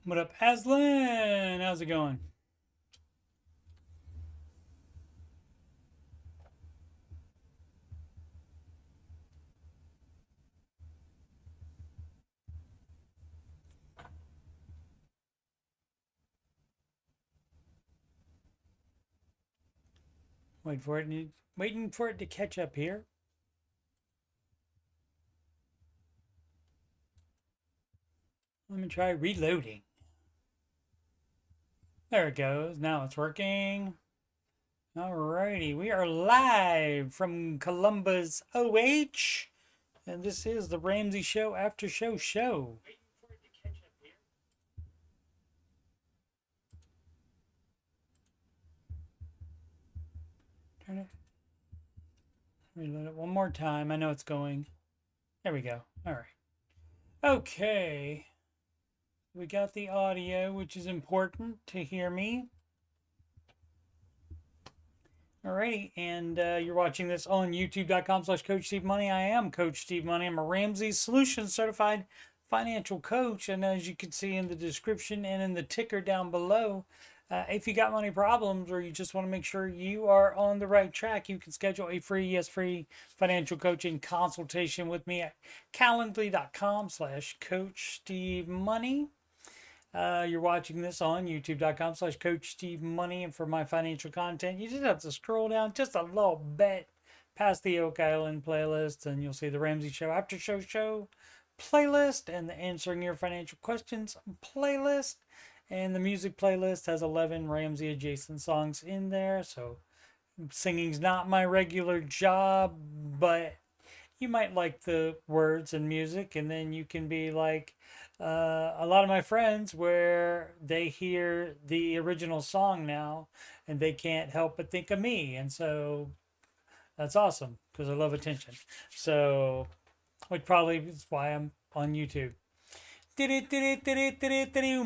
What up, Aslan? How's it going? Waiting for it to catch up here. Let me try reloading. There it goes. Now it's working. Alrighty, we are live from Columbus, OH, and this is the Ramsey Show After Show. Turn it. Reload it one more time. I know it's going. There we go. All right. Okay. We got the audio, which is important to hear me. Alrighty, and you're watching this on youtube.com/coachstevemoney. I am Coach Steve Money. I'm a Ramsey Solutions certified financial coach, and as you can see in the description and in the ticker down below, if you got money problems or you just want to make sure you are on the right track, you can schedule a free financial coaching consultation with me at calendly.com/coachstevemoney. You're watching this on youtube.com/coachstevemoney, and for my financial content, you just have to scroll down just a little bit past the Oak Island playlist, and you'll see the Ramsey Show After Show playlist and the Answering Your Financial Questions playlist. And the music playlist has 11 Ramsey adjacent songs in there. So singing's not my regular job, but you might like the words and music, and then you can be like a lot of my friends where they hear the original song now and they can't help but think of me. And so that's awesome because I love attention. So, which probably is why I'm on YouTube.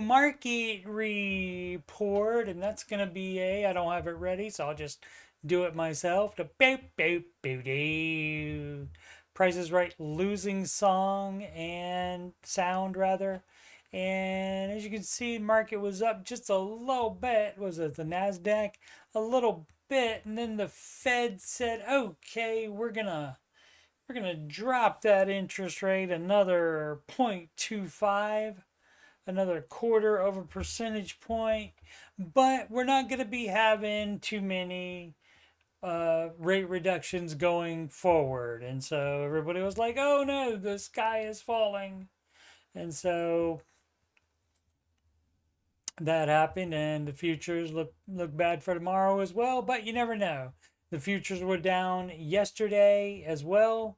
Market report, and that's gonna be I don't have it ready, so I'll just do it myself. The Price is Right losing song and sound rather. And as you can see, market was up just a little bit. Was it the NASDAQ? A little bit, and then the Fed said, okay, we're gonna drop that interest rate another 0.25, another quarter of a percentage point, but we're not going to be having too many rate reductions going forward. And so everybody was like, oh no, the sky is falling. And so that happened, and the futures look bad for tomorrow as well, but you never know. The futures were down yesterday as well.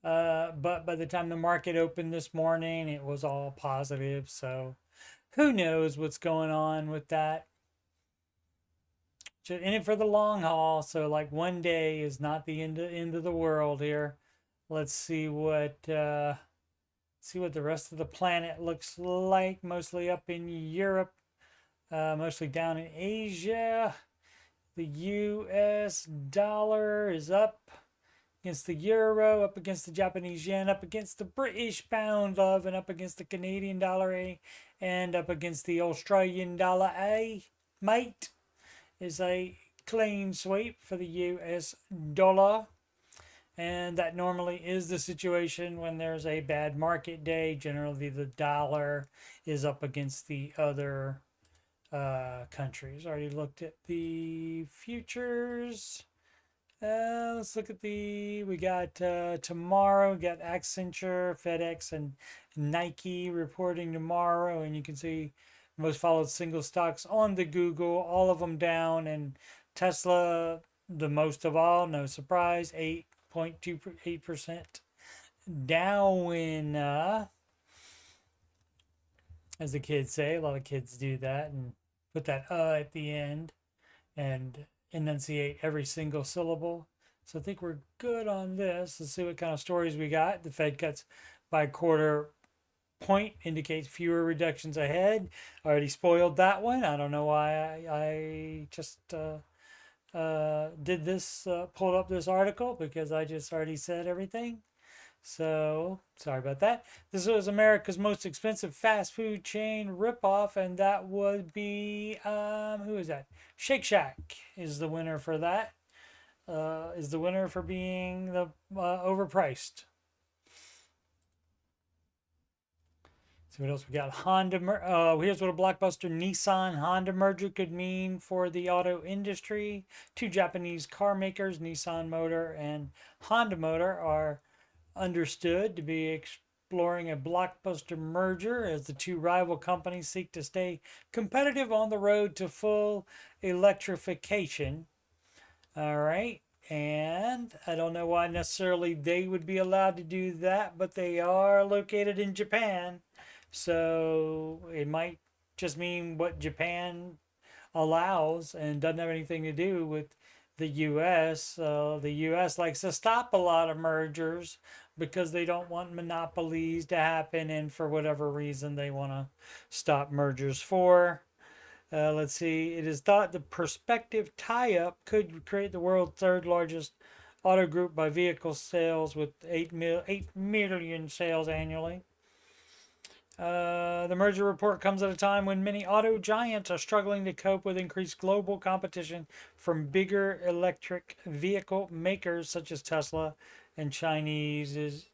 But by the time the market opened this morning, it was all positive. So who knows what's going on with that? Just in it for the long haul. So like one day is not the end of the world here. Let's see what the rest of the planet looks like. Mostly up in Europe, mostly down in Asia. The US dollar is up against the euro, up against the Japanese yen, up against the British pound, love, and up against the Canadian dollar, and up against the Australian dollar, mate, is a clean sweep for the US dollar. And that normally is the situation when there's a bad market day. Generally, the dollar is up against the other countries. Already looked at the futures. Let's look at we got tomorrow, we got Accenture, FedEx, and Nike reporting tomorrow. And you can see most followed single stocks on the Google, all of them down. And Tesla, the most of all, no surprise, 8.28% down. As the kids say, a lot of kids do that and put that at the end and enunciate every single syllable. So I think we're good on this. Let's see what kind of stories we got. The Fed cuts by a quarter point, indicates fewer reductions ahead. Already spoiled that one. I don't know why I just did this, pulled up this article, because I just already said everything. So, sorry about that. This was America's most expensive fast food chain ripoff, and that would be, who is that? Shake Shack is the winner for that. Is the winner for being the overpriced. See what else we got. Here's what a blockbuster Nissan Honda merger could mean for the auto industry. Two Japanese car makers, Nissan Motor and Honda Motor, are understood to be exploring a blockbuster merger as the two rival companies seek to stay competitive on the road to full electrification. All right. And I don't know why necessarily they would be allowed to do that, but they are located in Japan. So it might just mean what Japan allows and doesn't have anything to do with the US. The US likes to stop a lot of mergers because they don't want monopolies to happen, and for whatever reason they want to stop mergers for. Let's see. It is thought the prospective tie-up could create the world's third largest auto group by vehicle sales with 8 million sales annually. The merger report comes at a time when many auto giants are struggling to cope with increased global competition from bigger electric vehicle makers such as Tesla and China's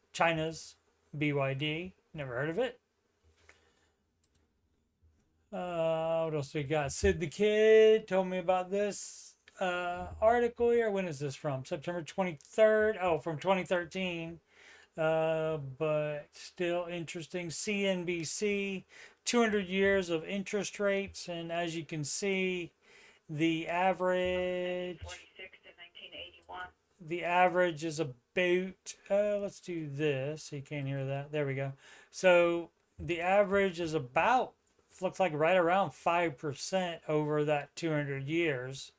BYD. Never heard of it. What else we got? Sid the Kid told me about this article here. When is this from? September 23rd. Oh, from 2013. But still interesting. CNBC, 200 years of interest rates. And as you can see, the average, the average is about, let's do this. You can't hear that. There we go. So the average is about, looks like right around 5% over that 200 years.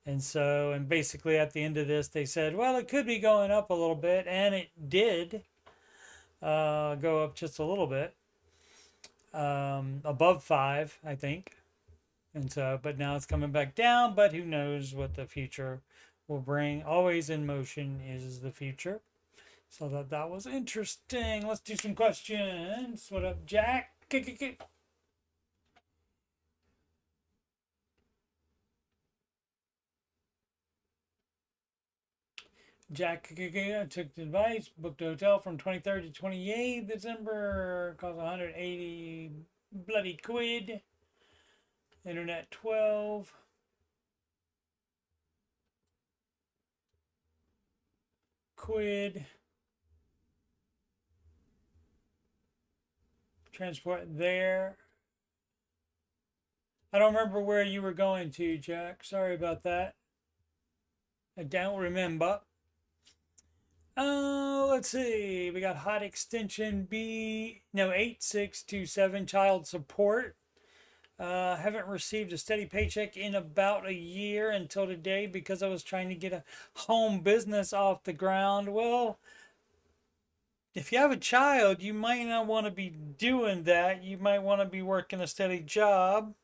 And so, and basically at the end of this, they said, well, it could be going up a little bit. And it did go up just a little bit, above 5, I think. And so, but now it's coming back down, but who knows what the future will bring. Always in motion is the future. So that was interesting. Let's do some questions. What up, Jack? Jack took the advice, booked a hotel from 23rd to 28th December, cost 180 bloody quid. Internet 12. Quid. Transport there. I don't remember where you were going to, Jack. Sorry about that. I don't remember. Let's see. We got hot extension 8627 child support. Haven't received a steady paycheck in about a year until today because I was trying to get a home business off the ground. Well, if you have a child, you might not want to be doing that. You might want to be working a steady job.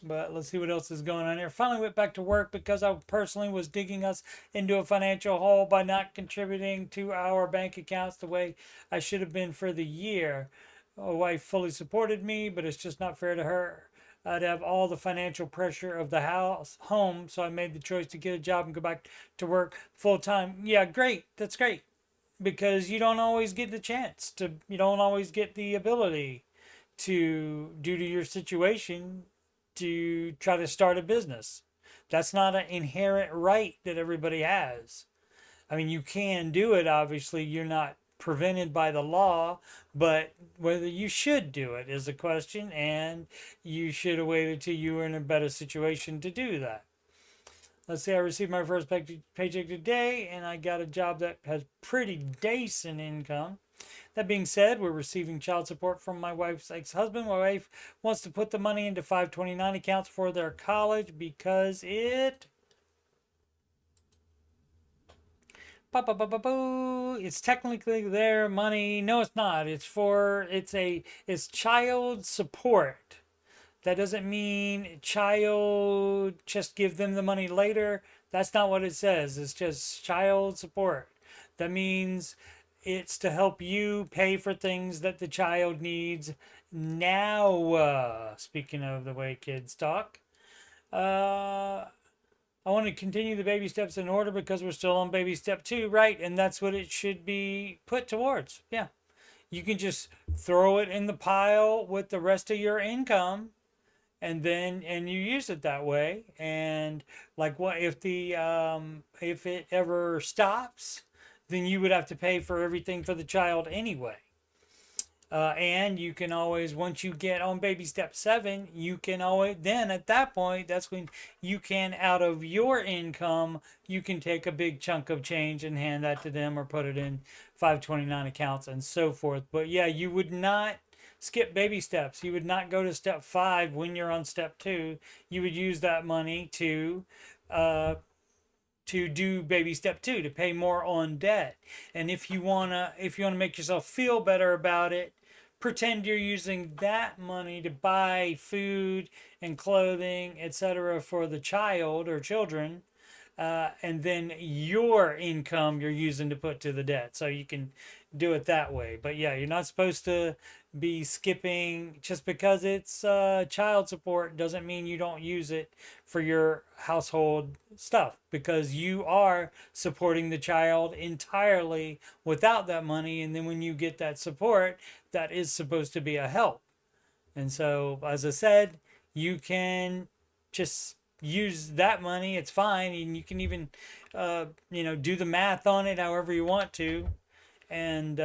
But let's see what else is going on here. Finally went back to work because I personally was digging us into a financial hole by not contributing to our bank accounts the way I should have been for the year. My wife fully supported me, but it's just not fair to her. I'd have all the financial pressure of the home, so I made the choice to get a job and go back to work full time. Yeah, great. That's great. Because you don't always get the chance to, you don't always get the ability to, due to your situation, to try to start a business. That's not an inherent right that everybody has. I mean, you can do it, obviously. You're not prevented by the law, but whether you should do it is a question, and you should have waited till you were in a better situation to do that. Let's see, I received my first paycheck today, and I got a job that has pretty decent income. That being said, we're receiving child support from my wife's ex-husband. My wife wants to put the money into 529 accounts for their college because it's technically their money. No, it's not. It's child support. That doesn't mean just give them the money later. That's not what it says. It's just child support. That means it's to help you pay for things that the child needs now. Speaking of the way kids talk, I want to continue the baby steps in order because we're still on baby step 2, right? And that's what it should be put towards. Yeah. You can just throw it in the pile with the rest of your income, and you use it that way. And like, what if if it ever stops, then you would have to pay for everything for the child anyway. And you can always, once you get on baby step 7, you can always, then at that point, that's when you can, out of your income, you can take a big chunk of change and hand that to them or put it in 529 accounts and so forth. But yeah, you would not skip baby steps. You would not go to step 5 when you're on step 2. You would use that money to do baby step 2, to pay more on debt. And if you wanna make yourself feel better about it, pretend you're using that money to buy food and clothing, etc., for the child or children, and then your income you're using to put to the debt. So you can do it that way. But yeah, you're not supposed to be skipping. Just because it's child support doesn't mean you don't use it for your household stuff, because you are supporting the child entirely without that money. And then when you get that support, that is supposed to be a help. And so, as I said, you can just use that money. It's fine. And you can even do the math on it however you want to, and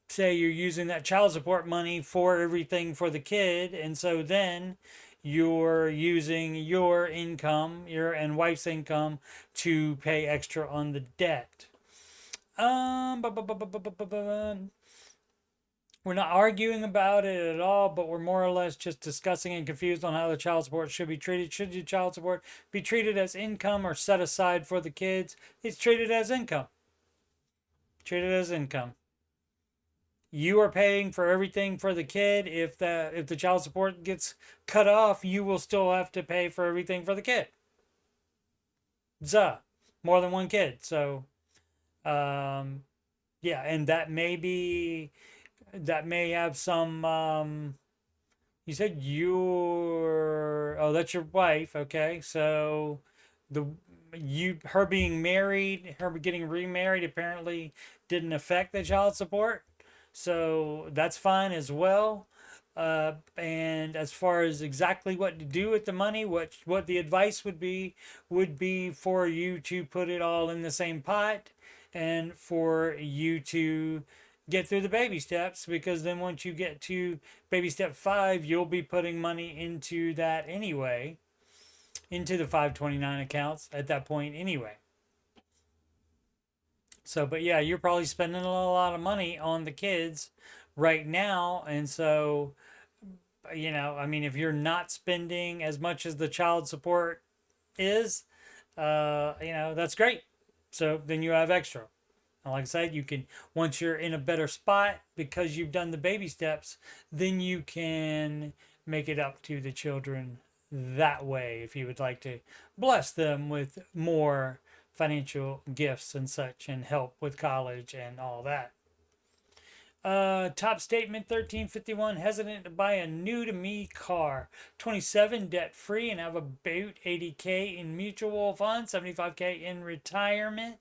say you're using that child support money for everything for the kid. And so then you're using your income, your and wife's income, to pay extra on the debt. We're not arguing about it at all, but we're more or less just discussing and confused on how the child support should be treated. Should the child support be treated as income or set aside for the kids? It's treated as income. Treated as income. You are paying for everything for the kid. If the child support gets cut off, you will still have to pay for everything for the kid. More than one kid. So, yeah, and that may have some. You said that's your wife, okay? So, her getting remarried apparently didn't affect the child support. So that's fine as well. And as far as exactly what to do with the money, what the advice would be for you to put it all in the same pot, and for you to get through the baby steps, because then once you get to baby step 5, you'll be putting money into that anyway, into the 529 accounts at that point anyway. So, but yeah, you're probably spending a lot of money on the kids right now. And so, if you're not spending as much as the child support is, that's great. So then you have extra. And like I said, you can, once you're in a better spot because you've done the baby steps, then you can make it up to the children that way if you would like to bless them with more financial gifts and such, and help with college and all that. Top statement 1351, hesitant to buy a new to me car. 27, debt free, and have about 80K in mutual funds, 75K in retirement,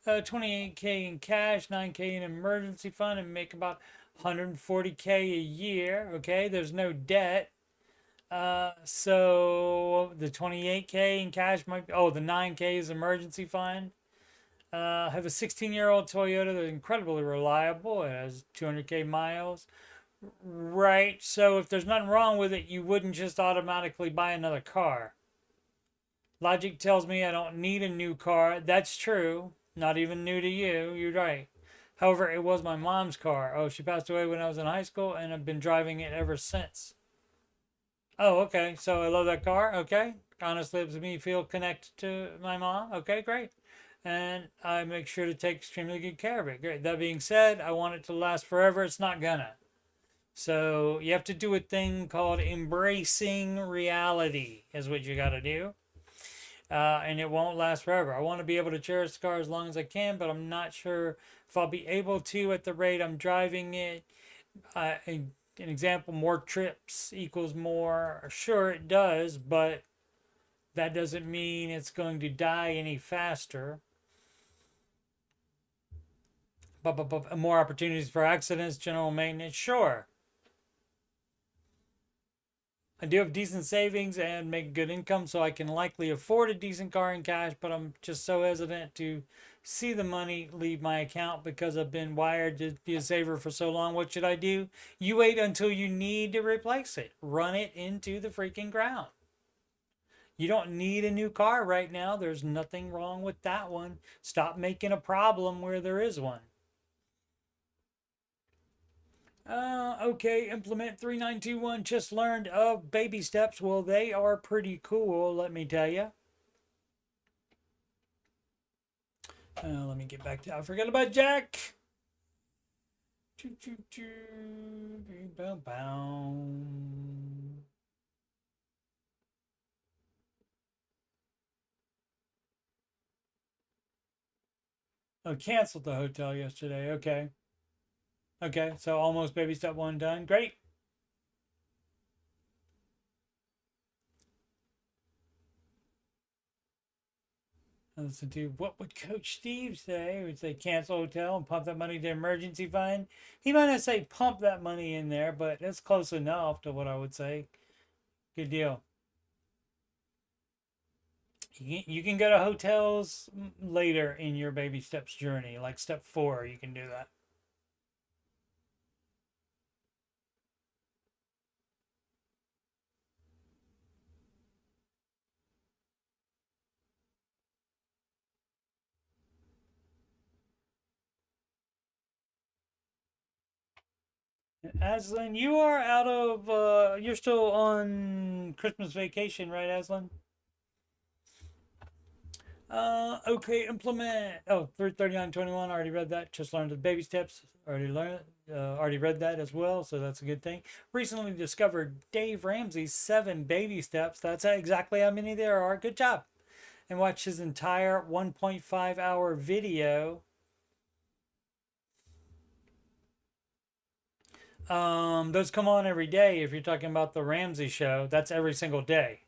28K in cash, 9K in emergency fund, and make about 140K a year. Okay, there's no debt. So the 28K in cash might be, the 9K is emergency fund. Have a 16-year-old Toyota that's incredibly reliable. It has 200K miles. Right. So if there's nothing wrong with it, you wouldn't just automatically buy another car. Logic tells me I don't need a new car. That's true. Not even new to you. You're right. However, it was my mom's car. Oh, she passed away when I was in high school, and I've been driving it ever since. Oh, okay. So I love that car. Okay. Honestly, it makes me feel connected to my mom. Okay, great. And I make sure to take extremely good care of it. Great. That being said, I want it to last forever. It's not gonna. So you have to do a thing called embracing reality, is what you got to do. and it won't last forever. I want to be able to cherish the car as long as I can, but I'm not sure if I'll be able to at the rate I'm driving it. An example, more trips equals more. Sure, it does, but that doesn't mean it's going to die any faster. But more opportunities for accidents, general maintenance, sure. I do have decent savings and make good income, so I can likely afford a decent car in cash, but I'm just so hesitant to see the money leave my account because I've been wired to be a saver for so long. What should I do? You wait until you need to replace it. Run it into the freaking ground. You don't need a new car right now. There's nothing wrong with that one. Stop making a problem where there is one. Okay, implement 3921. Just learned of baby steps. Well, they are pretty cool, let me tell you. Let me get back to, I forgot about Jack. Oh, canceled the hotel yesterday. Okay. Okay, so almost baby step one done. Great. Listen to what would Coach Steve say? Would say cancel hotel and pump that money to emergency fund? He might not say pump that money in there, but that's close enough to what I would say. Good deal. You can go to hotels later in your baby steps journey, like step 4. You can do that. Aslan, you are out of, you're still on Christmas vacation, right, Aslan? Okay, implement. Oh, 3921, already read that. Just learned the baby steps. Already read that as well, so that's a good thing. Recently discovered Dave Ramsey's 7 baby steps. That's exactly how many there are. Good job. And watch his entire 1.5 hour video. Those come on every day. If you're talking about the Ramsey show, that's every single day.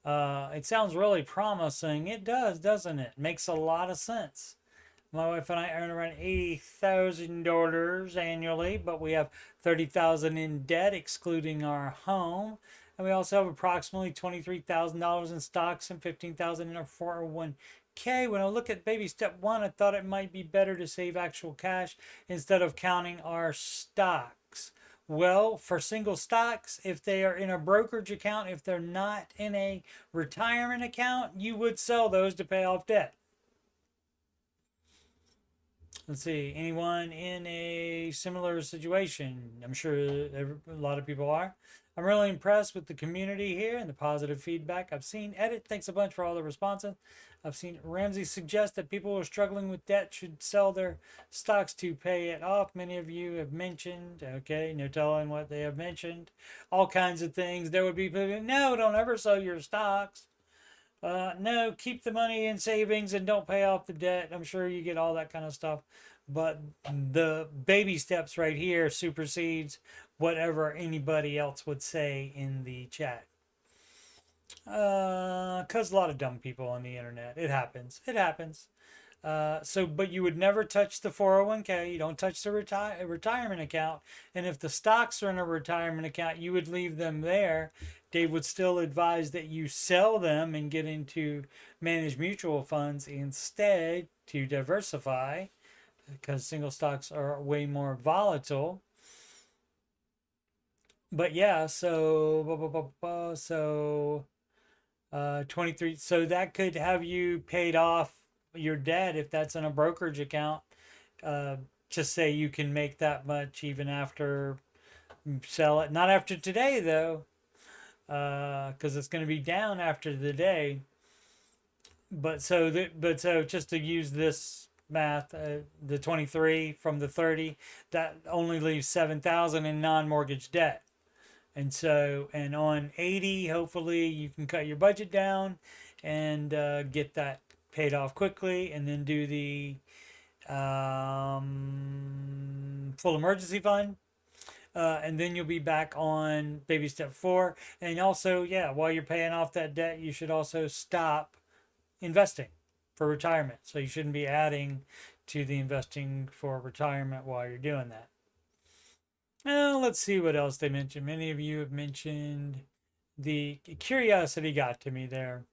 It sounds really promising. It does, doesn't it? Makes a lot of sense. My wife and I earn around $80,000 annually, but we have $30,000 in debt, excluding our home, and we also have approximately $23,000 in stocks and $15,000 in our 401k. When I look at baby step 1, I thought it might be better to save actual cash instead of counting our stocks. Well, for single stocks, if they are in a brokerage account, if they're not in a retirement account, you would sell those to pay off debt. Let's see, anyone in a similar situation? I'm sure a lot of people are. I'm really impressed with the community here and the positive feedback I've seen. Edit, thanks a bunch for all the responses. I've seen Ramsey suggest that people who are struggling with debt should sell their stocks to pay it off. Many of you have mentioned, okay, no telling what they have mentioned, all kinds of things. There would be people, no, don't ever sell your stocks. No, keep the money in savings and don't pay off the debt. I'm sure you get all that kind of stuff. But the baby steps right here supersedes whatever anybody else would say in the chat. Because a lot of dumb people on the internet. It happens. It happens. But you would never touch the 401k. You don't touch the retirement account. And if the stocks are in a retirement account, you would leave them there. Dave would still advise that you sell them and get into managed mutual funds instead to diversify, because single stocks are way more volatile. But yeah, so 23. So that could have you paid off your debt if that's in a brokerage account. Just say you can make that much even after sell it. Not after today though, because it's going to be down after the day. But so just to use this math, the 23 from the 30, that only leaves 7,000 in non-mortgage debt. And so, and on 80, hopefully you can cut your budget down and get that paid off quickly, and then do the full emergency fund. And then you'll be back on baby step 4. And also, yeah, while you're paying off that debt, you should also stop investing for retirement. So you shouldn't be adding to the investing for retirement while you're doing that. Well, let's see what else they mentioned. Many of you have mentioned the curiosity got to me there.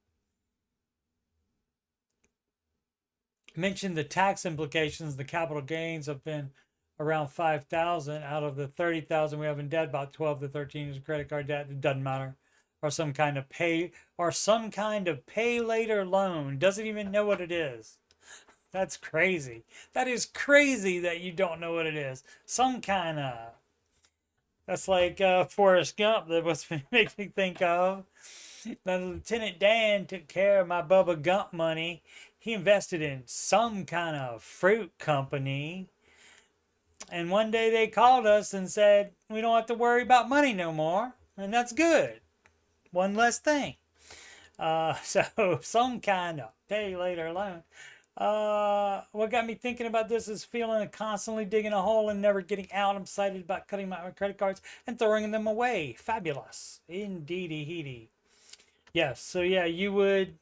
Mentioned the tax implications. The capital gains have been around 5,000 out of the 30,000 we have in debt. About 12 to 13 is credit card debt. It doesn't matter. Or some kind of pay later loan. Doesn't even know what it is. That's crazy. That is crazy that you don't know what it is. Some kind of. That's like Forrest Gump. That was makes me think of. Now, Lieutenant Dan took care of my Bubba Gump money. He invested in some kind of fruit company. And one day they called us and said, we don't have to worry about money no more. And that's good. One less thing. So some kind of pay later loan. What got me thinking about this is feeling of constantly digging a hole and never getting out. I'm excited about cutting my credit cards and throwing them away. Fabulous. Indeedy. Yes. So yeah, you would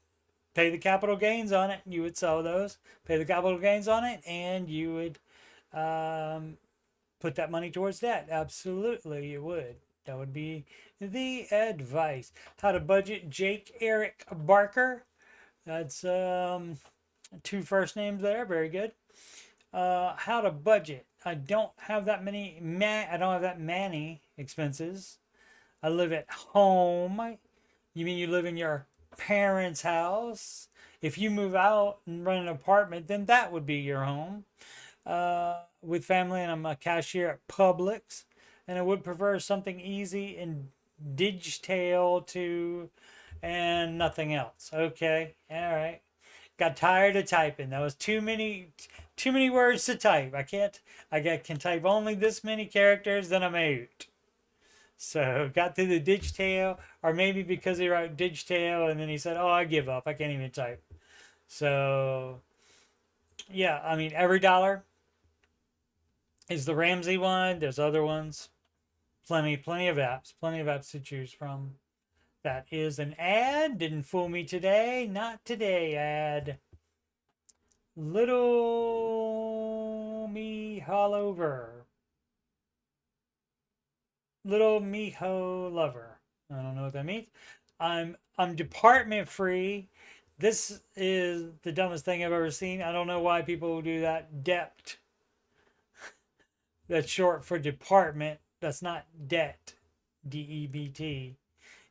pay the capital gains on it. You would sell those, pay the capital gains on it, and you would put that money towards debt. Absolutely, you would. That would be the advice. How to budget. Jake Eric Barker. That's 2 first names there. Very good. How to budget. I don't have that many. I don't have that many expenses. I live at home. You mean you live in your parents' house? If you move out and rent an apartment, then that would be your home. With family, and I'm a cashier at Publix, and I would prefer something easy and digital to, and nothing else. Okay, all right. Got tired of typing. That was too many words to type. I can type only this many characters, then I'm out. So got through the digital, or maybe because he wrote digital and then he said, "Oh, I give up. I can't even type." So yeah, I mean, every dollar is the Ramsey one. There's other ones. Plenty of apps to choose from. That is an ad. Didn't fool me today. Not today, ad. Little me all over. Little Miho lover. I don't know what that means. I'm department free. This is the dumbest thing I've ever seen. I don't know why people will do that. Debt. That's short for department. That's not debt. DEBT.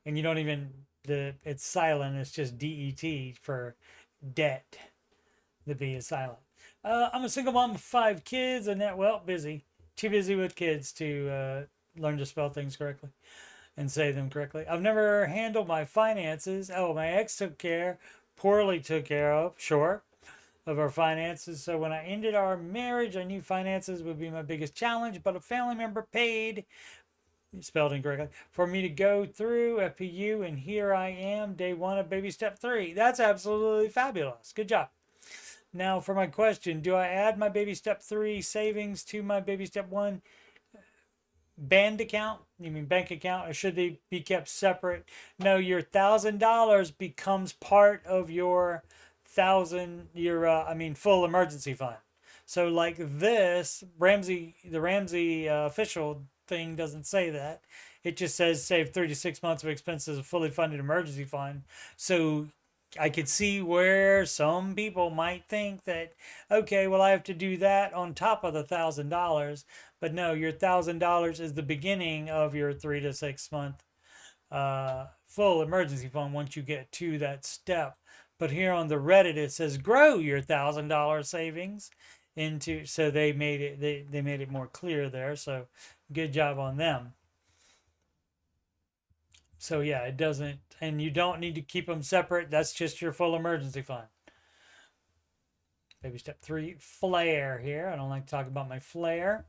And you don't even it's silent. It's just DET for debt. The B is silent. I'm a single mom of 5 kids, and busy. Too busy with kids to learn to spell things correctly and say them correctly. I've never handled my finances. Oh, my ex poorly took care of, sure, of our finances. So when I ended our marriage, I knew finances would be my biggest challenge, but a family member paid, spelled incorrectly, for me to go through FPU, and here I am, day 1 of baby step 3. That's absolutely fabulous. Good job. Now for my question, do I add my baby step 3 savings to my baby step 1 band account? You mean bank account, or should they be kept separate? No, your $1,000 becomes part of your full emergency fund. So like this, the Ramsey official thing doesn't say that. It just says save 36 months of expenses of fully funded emergency fund. So I could see where some people might think that, okay, well, I have to do that on top of the $1,000. But no, your $1,000 is the beginning of your 3 to 6 month full emergency fund once you get to that step. But here on the Reddit, it says grow your $1,000 savings into, so they made it more clear there. So good job on them. So yeah, it doesn't, and you don't need to keep them separate. That's just your full emergency fund. Baby step 3, flare here. I don't like to talk about my flare.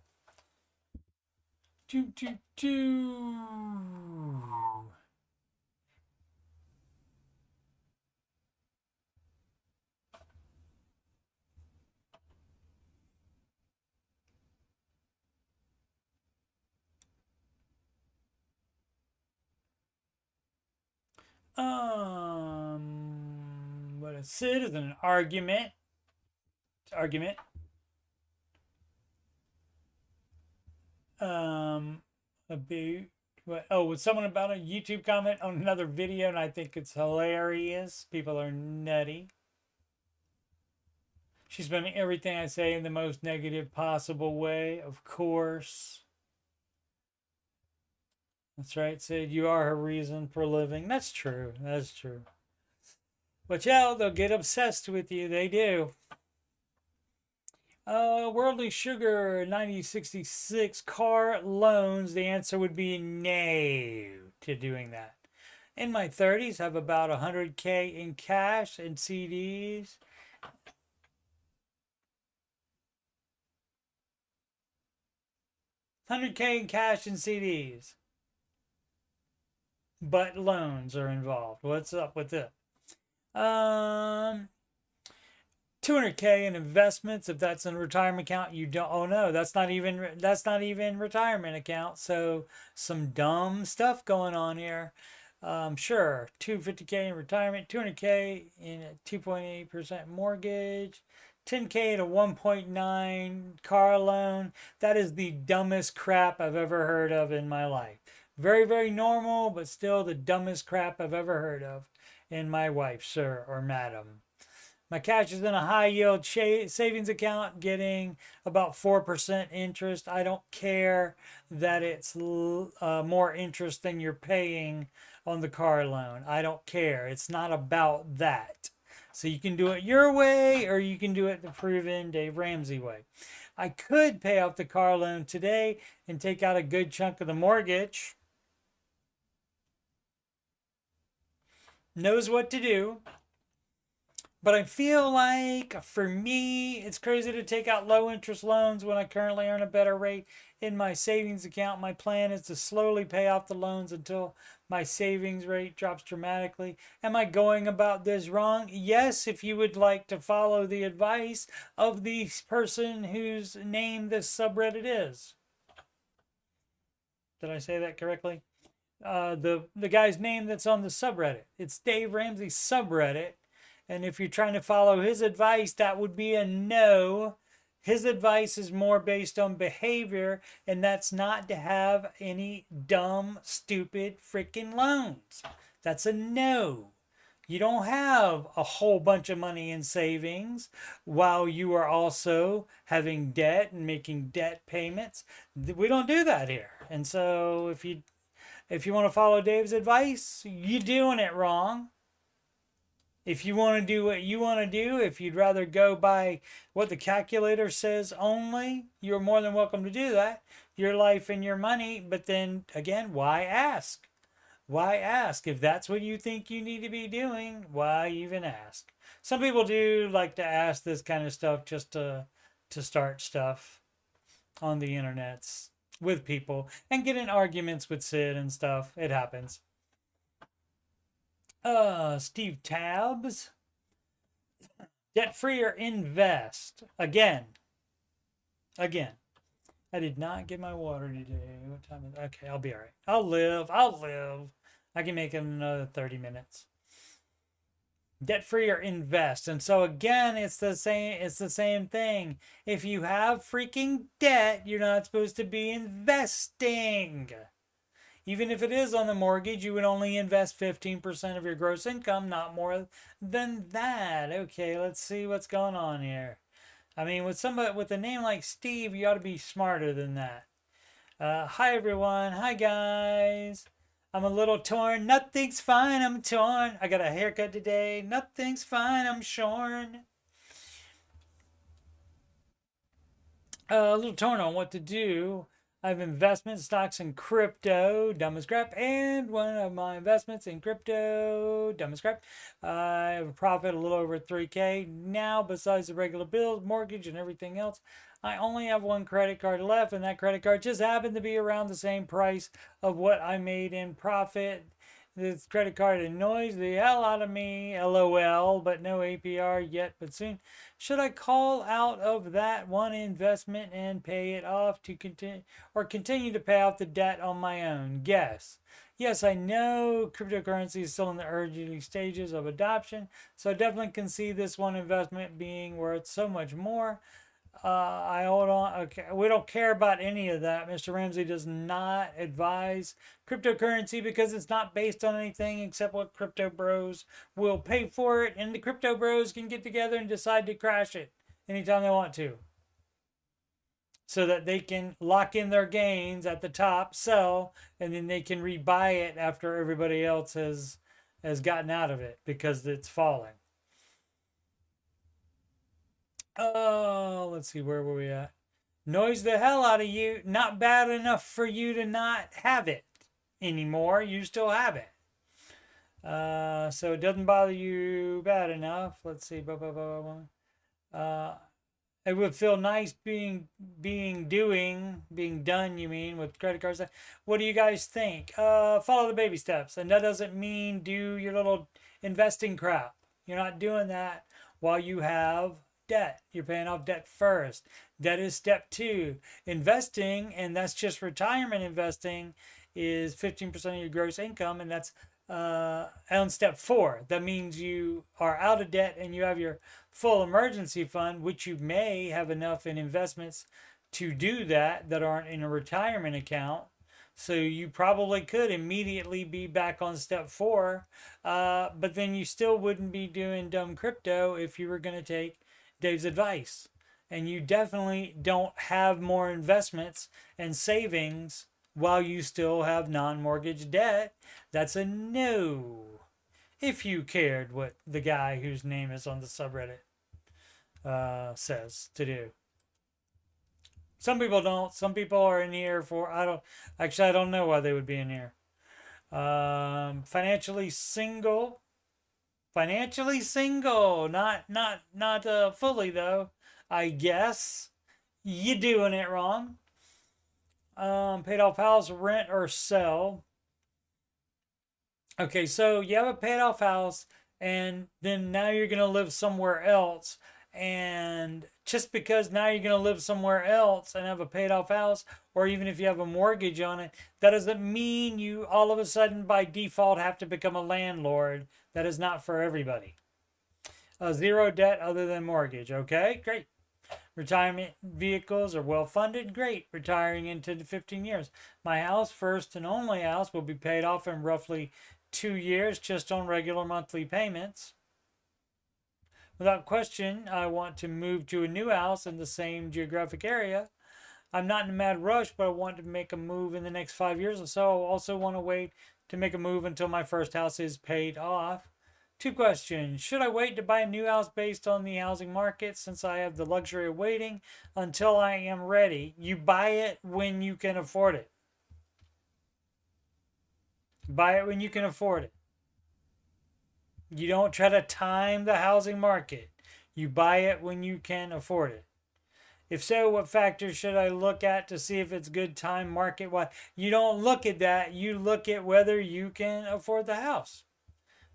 What a Sid is an argument. Argument. About what? Oh, with someone about a YouTube comment on another video, and I think it's hilarious. People are nutty. She's been everything I say in the most negative possible way, of course. That's right, Sid. You are her reason for living. That's true. That's true. Watch out, they'll get obsessed with you. They do. Worldly Sugar 9066 car loans. The answer would be no to doing that. In my 30s, have about 100K in cash and CDs. $100K in cash and CDs. But loans are involved. What's up with it? 200K in investments. If that's in a retirement account, you don't. Oh no, that's not even retirement account. So some dumb stuff going on here. Sure, 250K in retirement, 200K in a 2.8% mortgage, 10K to 1.9 car loan. That is the dumbest crap I've ever heard of in my life. Very, very normal, but still the dumbest crap I've ever heard of in my life, sir or madam. My cash is in a high yield savings account getting about 4% interest. I don't care that it's more interest than you're paying on the car loan. I don't care. It's not about that. So you can do it your way or you can do it the proven Dave Ramsey way. I could pay off the car loan today and take out a good chunk of the mortgage. Knows what to do. But I feel like, for me, it's crazy to take out low interest loans when I currently earn a better rate in my savings account. My plan is to slowly pay off the loans until my savings rate drops dramatically. Am I going about this wrong? Yes, if you would like to follow the advice of the person whose name this subreddit is. Did I say that correctly? The guy's name that's on the subreddit. It's Dave Ramsey's subreddit. And if you're trying to follow his advice, that would be a no. His advice is more based on behavior, and that's not to have any dumb, stupid freaking loans. That's a no. You don't have a whole bunch of money in savings while you are also having debt and making debt payments. We don't do that here. And so if you want to follow Dave's advice, you're doing it wrong. If you want to do what you want to do, if you'd rather go by what the calculator says only, you're more than welcome to do that. Your life and your money. But then again, why ask? Why ask? If that's what you think you need to be doing, why even ask? Some people do like to ask this kind of stuff just to start stuff on the internets with people and get in arguments with Sid and stuff. It happens. Steve Tabs. Debt free or invest? Again. I did not get my water today. What time is it? Okay, I'll be all right. I'll live. I can make it another 30 minutes. Debt free or invest. And so again, it's the same thing. If you have freaking debt, you're not supposed to be investing. Even if it is on the mortgage, you would only invest 15% of your gross income, not more than that. Okay, let's see what's going on here. I mean, with somebody with a name like Steve, you ought to be smarter than that. Hi, everyone. Hi, guys. I'm a little torn. Nothing's fine. I'm torn. I got a haircut today. Nothing's fine. I'm shorn. A little torn on what to do. I have investment stocks in crypto, dumb as crap, and one of my investments in crypto, dumb as crap. I have a profit a little over 3K now, besides the regular bills, mortgage, and everything else. I only have one credit card left, and that credit card just happened to be around the same price of what I made in profit. This credit card annoys the hell out of me, LOL, but no APR yet, but soon. Should I call out of that one investment and pay it off to continue to pay off the debt on my own? Guess. Yes, I know cryptocurrency is still in the early stages of adoption, so I definitely can see this one investment being worth so much more. I hold on. Okay, we don't care about any of that. Mr. Ramsey does not advise cryptocurrency because it's not based on anything except what crypto bros will pay for it, and the crypto bros can get together and decide to crash it anytime they want to, so that they can lock in their gains at the top, sell, and then they can rebuy it after everybody else has gotten out of it because it's falling. Oh, let's see, where were we at? Noise the hell out of you. Not bad enough for you to not have it anymore. You still have it. So it doesn't bother you bad enough. Let's see. It would feel nice being done, you mean, with credit cards. What do you guys think? Follow the baby steps. And that doesn't mean do your little investing crap. You're not doing that while you have debt. You're paying off debt first. Debt is step 2. Investing, and that's just retirement investing, is 15% of your gross income, and that's on step 4. That means you are out of debt and you have your full emergency fund, which you may have enough in investments to do that aren't in a retirement account. So you probably could immediately be back on step 4, but then you still wouldn't be doing dumb crypto if you were going to take Dave's advice. And you definitely don't have more investments and savings while you still have non-mortgage debt. That's a no. If you cared what the guy whose name is on the subreddit says to do. Some people don't. Some people are in here for, I don't know why they would be in here. Financially single. Financially single. Not fully though. I guess. You doing it wrong. Paid off house, rent or sell. Okay, so you have a paid off house and then now you're going to live somewhere else. And just because now you're going to live somewhere else and have a paid off house, or even if you have a mortgage on it, that doesn't mean you all of a sudden by default have to become a landlord. That is not for everybody. Zero debt other than mortgage. Okay, great. Retirement vehicles are well funded. Great. Retiring in 10 to 15 years. My house, first and only house, will be paid off in roughly 2 years just on regular monthly payments. Without question, I want to move to a new house in the same geographic area. I'm not in a mad rush, but I want to make a move in the next 5 years or so. I also want to wait to make a move until my first house is paid off. 2 questions. Should I wait to buy a new house based on the housing market since I have the luxury of waiting until I am ready? You buy it when you can afford it. Buy it when you can afford it. You don't try to time the housing market. You buy it when you can afford it. If so, what factors should I look at to see if it's good time market-wise? You don't look at that. You look at whether you can afford the house.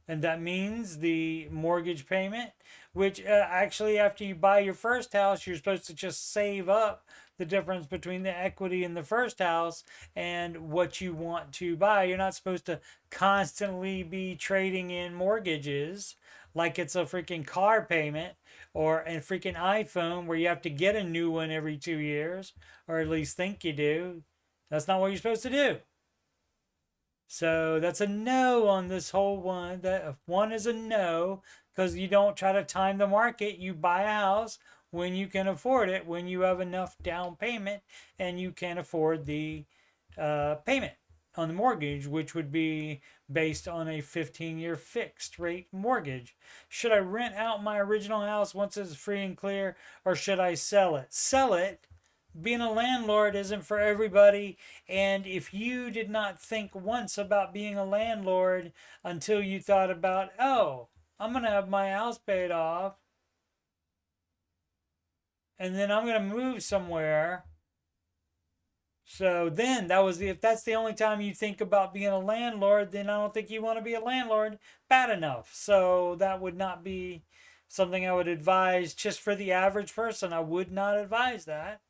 And that means the mortgage payment, which actually after you buy your first house, you're supposed to just save up the difference between the equity in the first house and what you want to buy. You're not supposed to constantly be trading in mortgages like it's a freaking car payment or a freaking iPhone where you have to get a new one every 2 years, or at least think you do. That's not what you're supposed to do. So that's a no on this whole one. That one is a no because you don't try to time the market. You buy a house when you can afford it, when you have enough down payment and you can afford the payment on the mortgage, which would be based on a 15-year fixed rate mortgage. Should I rent out my original house once it's free and clear, or should I sell it? Sell it. Being a landlord isn't for everybody, and if you did not think once about being a landlord until you thought about, oh, I'm going to have my house paid off, and then I'm going to move somewhere. So then if that's the only time you think about being a landlord, then I don't think you want to be a landlord bad enough. So that would not be something I would advise just for the average person. I would not advise that.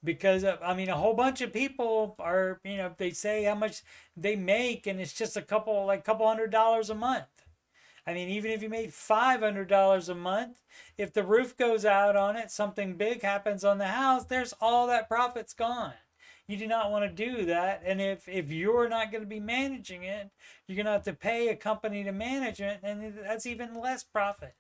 because I mean, a whole bunch of people are, they say how much they make, and it's just couple $100 a month. I mean, even if you made $500 a month, if the roof goes out on it, something big happens on the house, there's all that profit's gone. You do not want to do that. And if you're not going to be managing it, you're going to have to pay a company to manage it, and that's even less profit.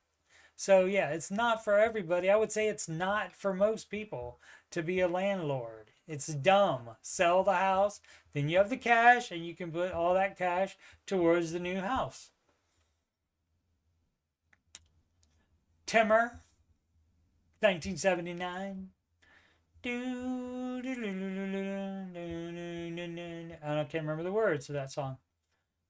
So yeah, it's not for everybody. I would say it's not for most people to be a landlord. It's dumb. Sell the house, then you have the cash, and you can put all that cash towards the new house. Timmer, 1979. I can't remember the words of that song.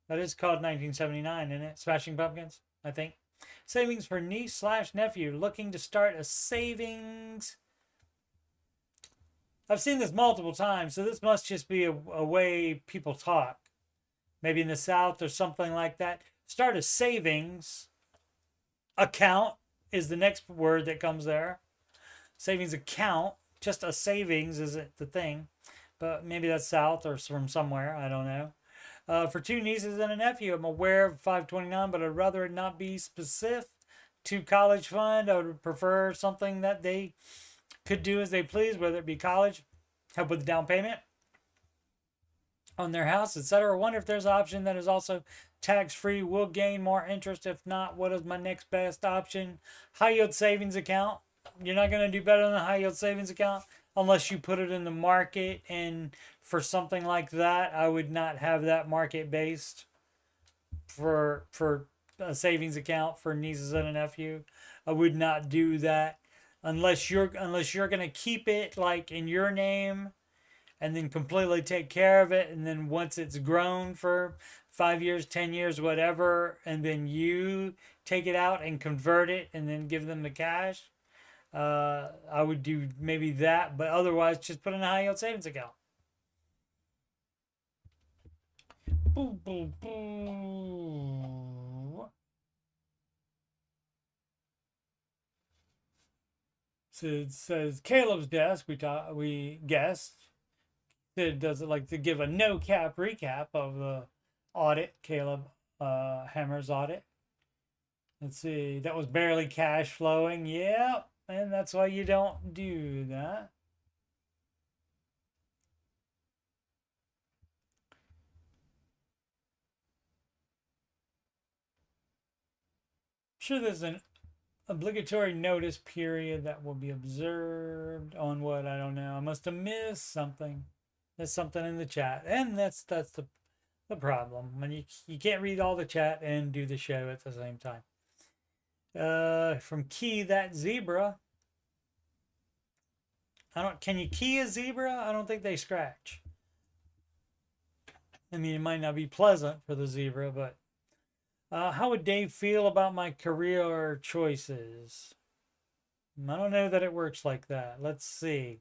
That is called 1979, isn't it? Smashing Pumpkins, I think. Savings for niece/nephew looking to start a savings. I've seen this multiple times, so this must just be a way people talk. Maybe in the South or something like that. Start a savings account is the next word that comes there. Savings account. Just a savings isn't the thing. But maybe that's South or from somewhere. I don't know. For two nieces and a nephew, I'm aware of 529, but I'd rather it not be specific to college fund. I would prefer something that they could do as they please, whether it be college, help with the down payment on their house, etc. I wonder if there's an option that is also tax-free, will gain more interest. If not, what is my next best option? High yield savings account. You're not going to do better than a high yield savings account unless you put it in the market. And for something like that, I would not have that market based for a savings account for nieces and a nephew. I would not do that unless you're going to keep it like in your name and then completely take care of it. And then once it's grown for 5 years, 10 years, whatever, and then you take it out and convert it and then give them the cash. I would do maybe that, but otherwise just put in a high yield savings account. Boo, boo, boo. So it says Caleb's desk. We guessed. Sid does it like to give a no cap recap of the audit, Caleb Hammer's audit. Let's see, that was barely cash flowing. Yeah, and that's why you don't do that. Sure, there's an obligatory notice period that will be observed on what, I don't know. I must have missed something. There's something in the chat, and that's the problem when you can't read all the chat and do the show at the same time. From Key That Zebra. Can you key a zebra? I don't think they scratch. I mean, it might not be pleasant for the zebra, but how would Dave feel about my career choices? I don't know that it works like that. Let's see.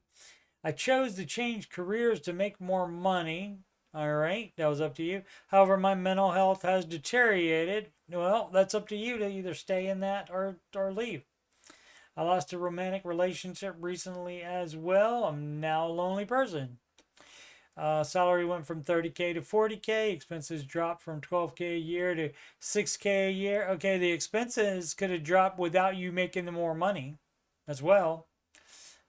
I chose to change careers to make more money. All right, that was up to you. However, my mental health has deteriorated. Well, that's up to you to either stay in that or leave. I lost a romantic relationship recently as well. I'm now a lonely person. Salary went from 30K to 40K. Expenses dropped from 12K a year to 6K a year. Okay, the expenses could have dropped without you making the more money as well.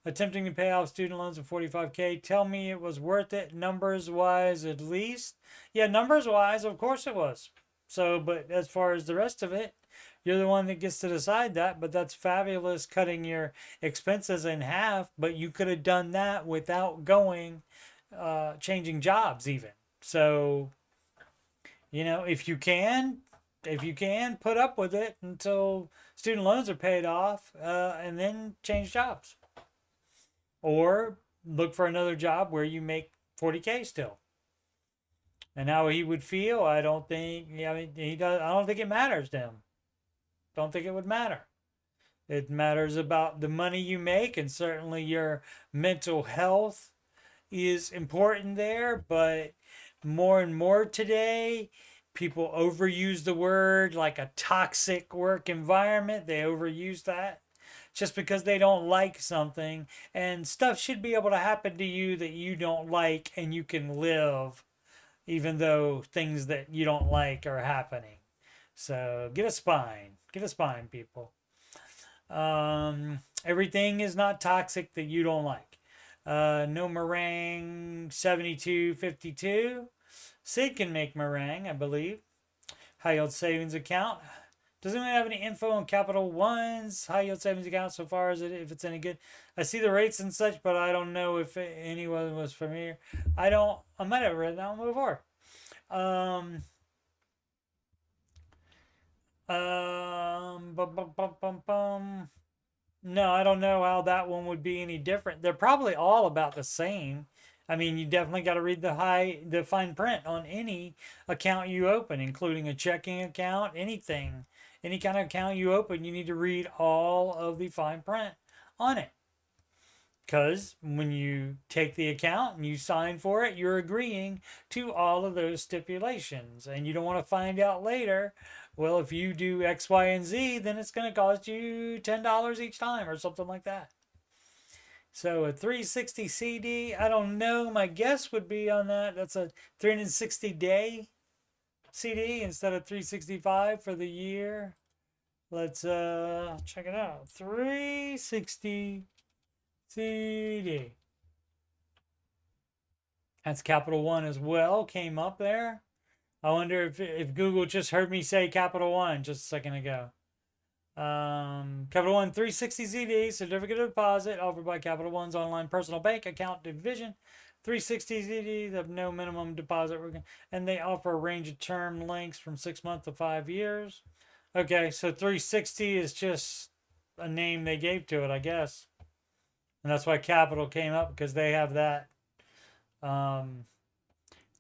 Attempting to pay off student loans of 45K. Tell me it was worth it, numbers wise at least. Yeah, numbers wise, of course it was. So, but as far as the rest of it, you're the one that gets to decide that. But that's fabulous, cutting your expenses in half. But you could have done that without changing jobs even. So, if you can put up with it until student loans are paid off, and then change jobs. Or look for another job where you make 40K still. And how he would feel, I don't think, he does. I don't think it matters to him. Don't think it would matter. It matters about the money you make, and certainly your mental health is important there. But more and more today, people overuse the word like a toxic work environment. They overuse that. just because they don't like something. And stuff should be able to happen to you that you don't like, and you can live even though things that you don't like are happening. So get a spine. Get a spine, people. Everything is not toxic that you don't like. No meringue 7252. Sid can make meringue, I believe. High yield savings account. Doesn't really have any info on Capital One's high yield savings account so far as if it's any good. I see the rates and such, but I don't know if anyone was familiar. I might have read that one before. No, I don't know how that one would be any different. They're probably all about the same. I mean, you definitely got to read the fine print on any account you open, including a checking account, anything, any kind of account you open, you need to read all of the fine print on it. Because when you take the account and you sign for it, you're agreeing to all of those stipulations. And you don't want to find out later, well, if you do X, Y, and Z, then it's going to cost you $10 each time or something like that. So a 360 CD, I don't know. My guess would be on that. That's a 360-day CD instead of 365 for the year. Let's check it out. 360 CD. That's Capital One as well. Came up there. I wonder if Google just heard me say Capital One just a second ago. Capital One 360 CD certificate of deposit offered by Capital One's online personal bank account division. 360 CDs have no minimum deposit, and they offer a range of term lengths from 6 months to 5 years. Okay, so 360 is just a name they gave to it, I guess. And that's why Capital came up, because they have that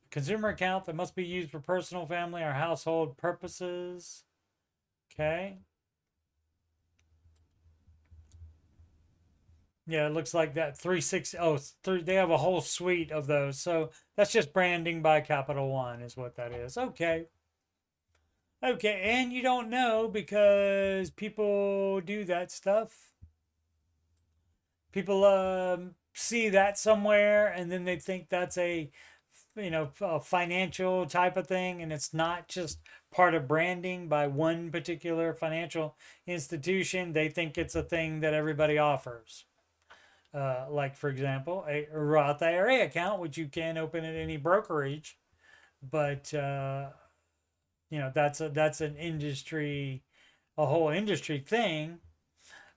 consumer account that must be used for personal, family, or household purposes. Okay. Yeah, it looks like that 360. Oh, they have a whole suite of those. So that's just branding by Capital One is what that is. Okay. Okay, and you don't know because people do that stuff. People see that somewhere and then they think that's a financial type of thing, and it's not just part of branding by one particular financial institution. They think it's a thing that everybody offers. Like, for example, a Roth IRA account, which you can open at any brokerage, but that's an industry, a whole industry thing.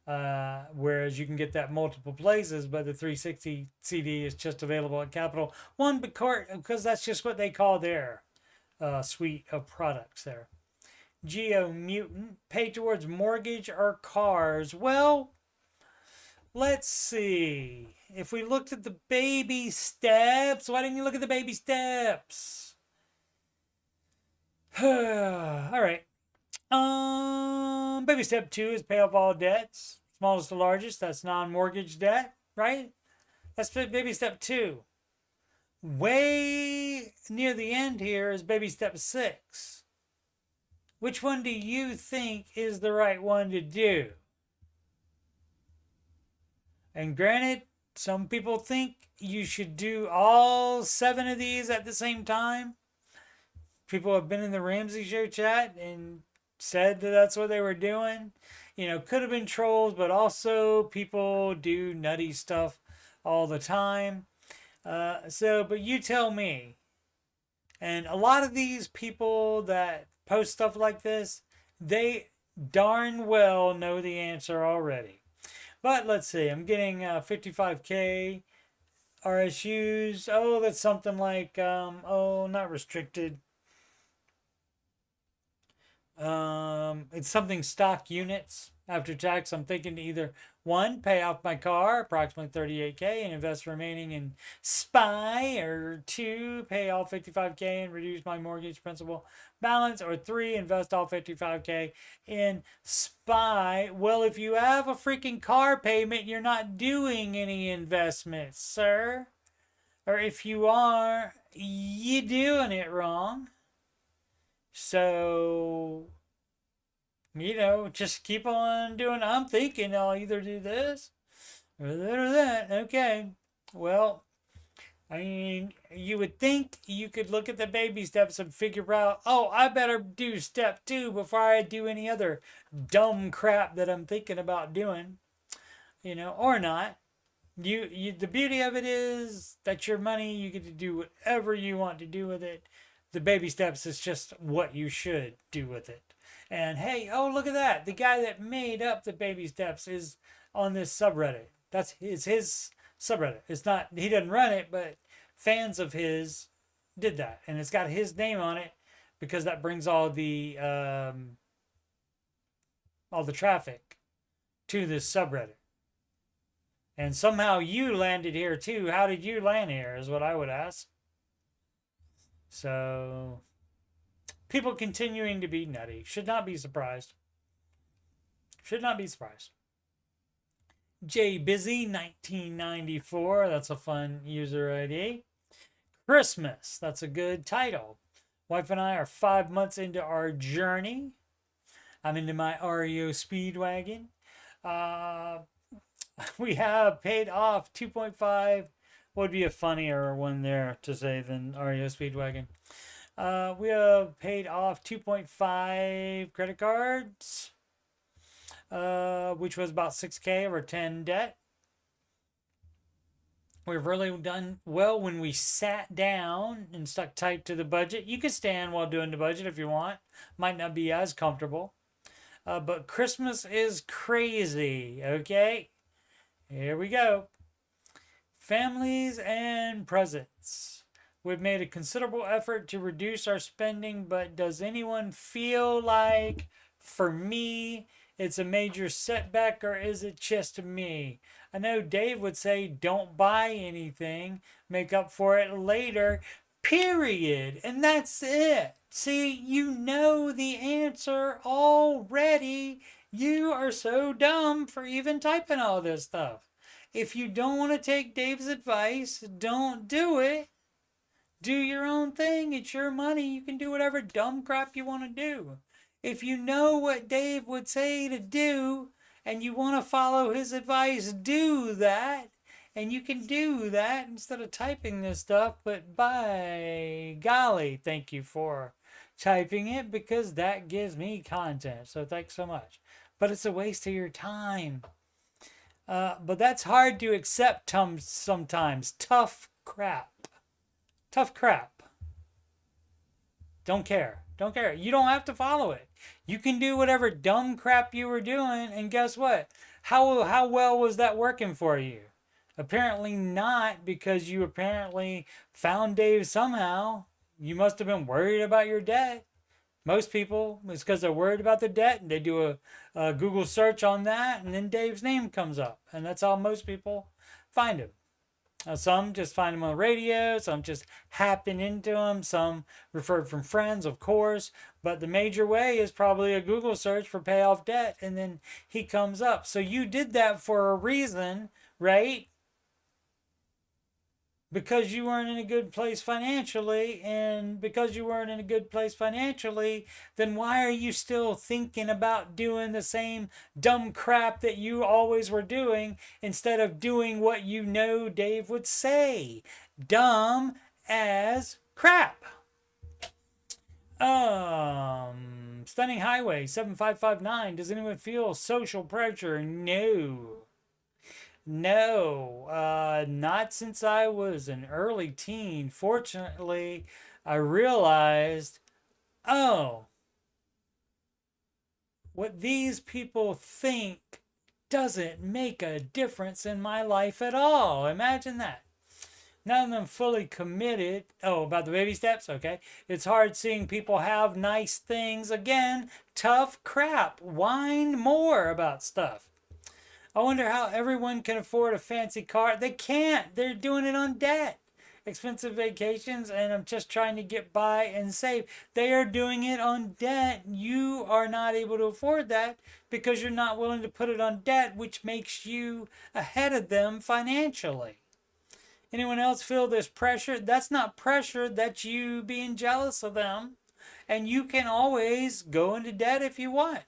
Whereas you can get that multiple places, but the 360 CD is just available at Capital One because that's just what they call their suite of products there. Geo Mutant, pay towards mortgage or cars. Well, let's see. If we looked at the baby steps, why didn't you look at the baby steps? All right. Baby step 2 is pay off all debts. Smallest to largest, that's non-mortgage debt, right? That's baby step 2. Way near the end here is baby step 6. Which one do you think is the right one to do? And granted, some people think you should do all 7 of these at the same time. People have been in the Ramsey show chat and said that that's what they were doing. Could have been trolls, but also people do nutty stuff all the time. But you tell me. And a lot of these people that post stuff like this, they darn well know the answer already. But let's see, I'm getting 55K RSUs. Oh, that's something like, not restricted. It's something stock units after tax. I'm thinking to either 1, pay off my car, approximately 38K, and invest remaining in SPY, or 2, pay all 55K and reduce my mortgage principal balance, or 3, invest all 55K in SPY. Well, if you have a freaking car payment, you're not doing any investments, sir. Or if you are, you're doing it wrong. So just keep on doing. I'm thinking I'll either do this or that. Okay. Well, I mean, you would think you could look at the baby steps and figure out, oh, I better do step 2 before I do any other dumb crap that I'm thinking about doing, or not. The beauty of it is that your money, you get to do whatever you want to do with it. The baby steps is just what you should do with it. And hey, oh, look at that. The guy that made up the baby steps is on this subreddit. It's his subreddit. It's not, he doesn't run it, but fans of his did that. And it's got his name on it because that brings all the traffic to this subreddit. And somehow you landed here too. How did you land here is what I would ask. So, people continuing to be nutty. Should not be surprised. Should not be surprised. J Busy 1994. That's a fun user ID. Christmas. That's a good title. Wife and I are 5 months into our journey. I'm into my REO Speedwagon. We have paid off 2.5. What would be a funnier one there to say than REO Speedwagon? We have paid off 2.5 credit cards, which was about 6K over 10 debt. We've really done well when we sat down and stuck tight to the budget. You can stand while doing the budget if you want. Might not be as comfortable. But Christmas is crazy, okay? Here we go. Families and presents. We've made a considerable effort to reduce our spending, but does anyone feel like, for me, it's a major setback, or is it just me? I know Dave would say don't buy anything, make up for it later, period. And that's it. See, you know the answer already. You are so dumb for even typing all this stuff. If you don't want to take Dave's advice, don't do it. Do your own thing. It's your money. You can do whatever dumb crap you want to do. If you know what Dave would say to do and you want to follow his advice, do that. And you can do that instead of typing this stuff. But by golly, thank you for typing it because that gives me content. So thanks so much. But it's a waste of your time. But that's hard to accept sometimes. Tough crap. Tough crap. Don't care. Don't care. You don't have to follow it. You can do whatever dumb crap you were doing, and guess what? How well was that working for you? Apparently not, because you apparently found Dave somehow. You must have been worried about your debt. Most people, it's because they're worried about the debt, and they do a Google search on that, and then Dave's name comes up. And that's how most people find him. Some just find him on the radio, some just happen into him, some referred from friends, of course. But the major way is probably a Google search for pay off debt, and then he comes up. So you did that for a reason, right? Because you weren't in a good place financially, and because you weren't in a good place financially, then why are you still thinking about doing the same dumb crap that you always were doing instead of doing what you know Dave would say? Dumb as crap. Stunning Highway 7559. Does anyone feel social pressure? No. No, not since I was an early teen. Fortunately, I realized, oh, what these people think doesn't make a difference in my life at all. Imagine that. None of them fully committed. Oh, about the baby steps? Okay. It's hard seeing people have nice things. Again, tough crap. Whine more about stuff. I wonder how everyone can afford a fancy car. They can't. They're doing it on debt. Expensive vacations, and I'm just trying to get by and save. They are doing it on debt. You are not able to afford that because you're not willing to put it on debt, which makes you ahead of them financially. Anyone else feel this pressure? That's not pressure. That's you being jealous of them. And you can always go into debt if you want.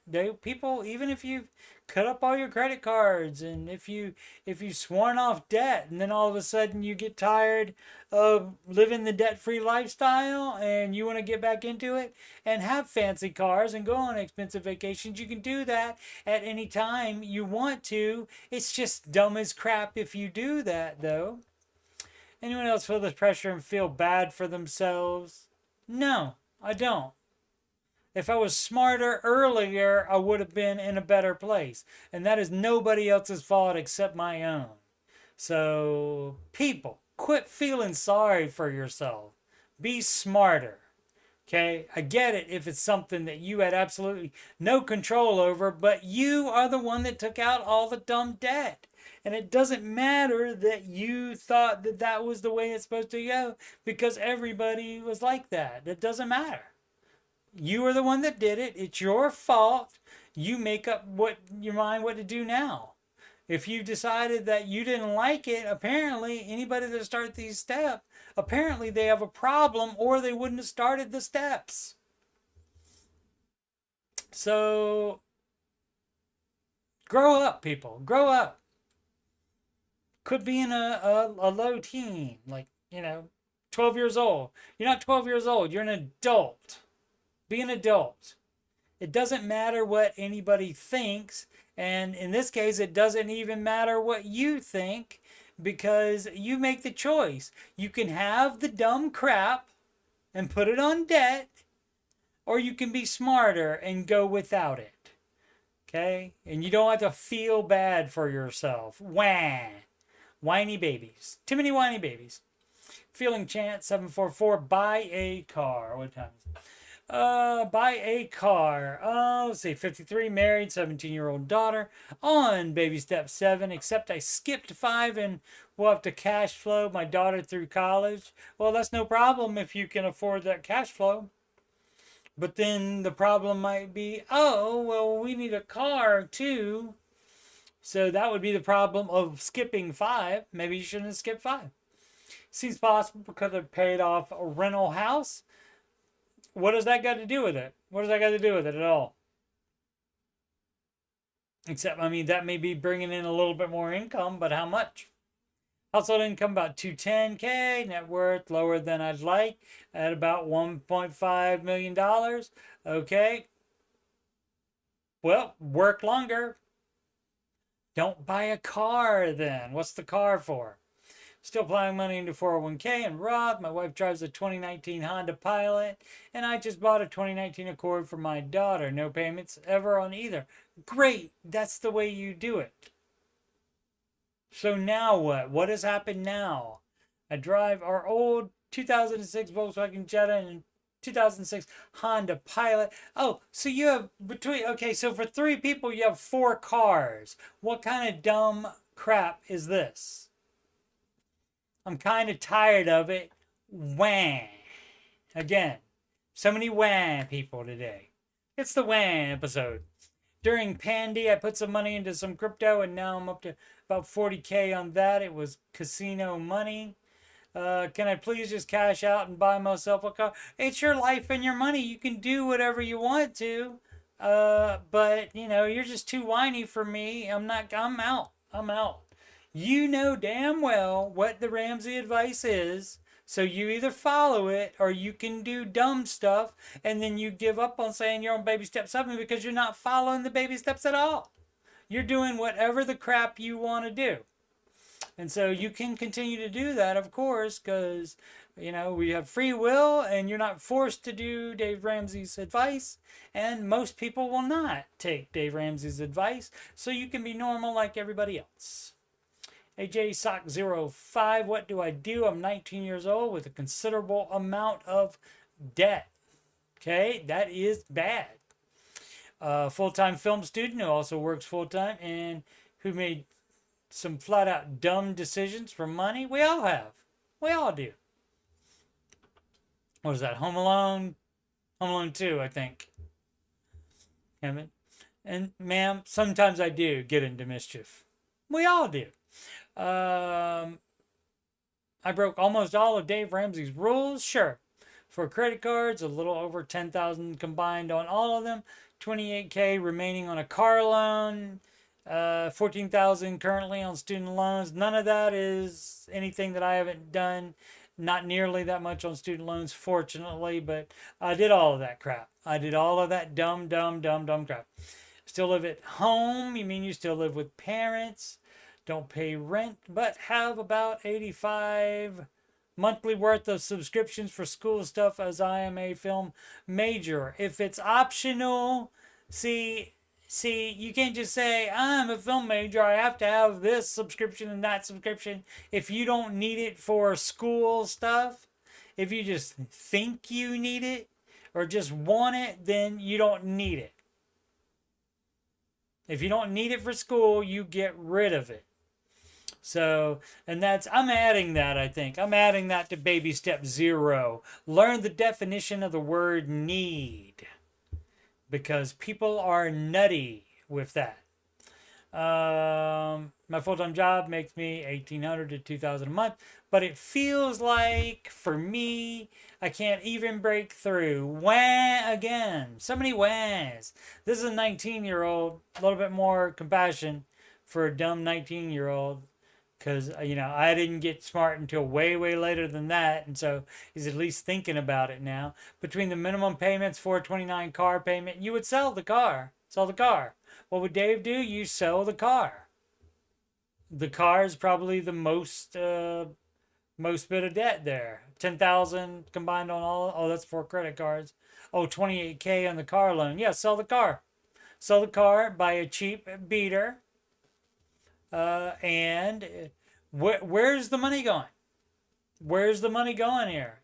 People, even if you cut up all your credit cards, and if you've sworn off debt, and then all of a sudden you get tired of living the debt-free lifestyle and you want to get back into it and have fancy cars and go on expensive vacations, you can do that at any time you want to. It's just dumb as crap if you do that, though. Anyone else feel this pressure and feel bad for themselves? No, I don't. If I was smarter earlier, I would have been in a better place. And that is nobody else's fault except my own. So, people, quit feeling sorry for yourself. Be smarter. Okay? I get it if it's something that you had absolutely no control over, but you are the one that took out all the dumb debt. And it doesn't matter that you thought that that was the way it's supposed to go, because everybody was like that. It doesn't matter. You are the one that did it. It's your fault. You make up your mind what to do now. If you decided that you didn't like it, apparently anybody that started these steps, apparently they have a problem, or they wouldn't have started the steps. So grow up, people. Grow up. Quit being a low teen, like, 12 years old. You're not 12 years old. You're an adult. Be an adult. It doesn't matter what anybody thinks. And in this case, it doesn't even matter what you think, because you make the choice. You can have the dumb crap and put it on debt, or you can be smarter and go without it. Okay? And you don't have to feel bad for yourself. Wah. Whiny babies. Too many whiny babies. Feeling chant 744. Buy a car. What time is it? Buy a car. Let's see, 53, married, 17-year-old daughter, on baby step 7, except I skipped 5 and we'll have to cash flow my daughter through college. Well, that's no problem if you can afford that cash flow. But then the problem might be, oh, well, we need a car too. So that would be the problem of skipping 5. Maybe you shouldn't have skipped 5. Seems possible because I paid off a rental house. What does that got to do with it? What does that got to do with it at all? Except, that may be bringing in a little bit more income, but how much? Household income about $210K, net worth lower than I'd like at about $1.5 million. Okay. Well, work longer. Don't buy a car then. What's the car for? Still plowing money into 401k and Roth. My wife drives a 2019 Honda Pilot, and I just bought a 2019 Accord for my daughter. No payments ever on either. Great. That's the way you do it. So now what? What has happened now? I drive our old 2006 Volkswagen Jetta and 2006 Honda Pilot. Oh, so you have so for 3 people, you have 4 cars. What kind of dumb crap is this? I'm kind of tired of it. Wah. Again, so many wah people today. It's the wah episode. During Pandy, I put some money into some crypto, and now I'm up to about 40K on that. It was casino money. Can I please just cash out and buy myself a car? It's your life and your money. You can do whatever you want to. But, you're just too whiny for me. I'm out. You know damn well what the Ramsey advice is, so you either follow it or you can do dumb stuff, and then you give up on saying you're on baby step 7 because you're not following the baby steps at all. You're doing whatever the crap you want to do. And so you can continue to do that, of course, because, we have free will, and you're not forced to do Dave Ramsey's advice, and most people will not take Dave Ramsey's advice, so you can be normal like everybody else. AJ Sock 05, what do I do? I'm 19 years old with a considerable amount of debt. Okay, that is bad. Full-time film student who also works full-time and who made some flat-out dumb decisions for money. We all have. We all do. What is that, Home Alone? Home Alone 2, I think. And, ma'am, sometimes I do get into mischief. We all do. I broke almost all of Dave Ramsey's rules, sure. for credit cards, a little over 10,000 combined on all of them, 28K remaining on a car loan, 14,000 currently on student loans. None of that is anything that I haven't done. Not nearly that much on student loans, fortunately, but I did all of that crap. I did all of that dumb crap. Still live at home. You mean you still live with parents? Don't pay rent, but have about 85 monthly worth of subscriptions for school stuff, as I am a film major. If it's optional, see, you can't just say, I'm a film major, I have to have this subscription and that subscription. If you don't need it for school stuff, if you just think you need it or just want it, then you don't need it. If you don't need it for school, you get rid of it. So, and I'm adding that, I think. I'm adding that to baby step 0. Learn the definition of the word need. Because people are nutty with that. My full-time job makes me $1,800 to $2,000 a month, but it feels like, for me, I can't even break through. Wah again. So many whas. This is a 19-year-old. A little bit more compassion for a dumb 19-year-old. Because, I didn't get smart until way, way later than that. And so he's at least thinking about it now. Between the minimum payments, $429 car payment, you would sell the car. Sell the car. What would Dave do? You sell the car. The car is probably the most bit of debt there. 10,000 combined on all. Oh, that's 4 credit cards. Oh, 28K on the car loan. Yeah, sell the car. Sell the car, buy a cheap beater. And where's the money going? Where's the money going here?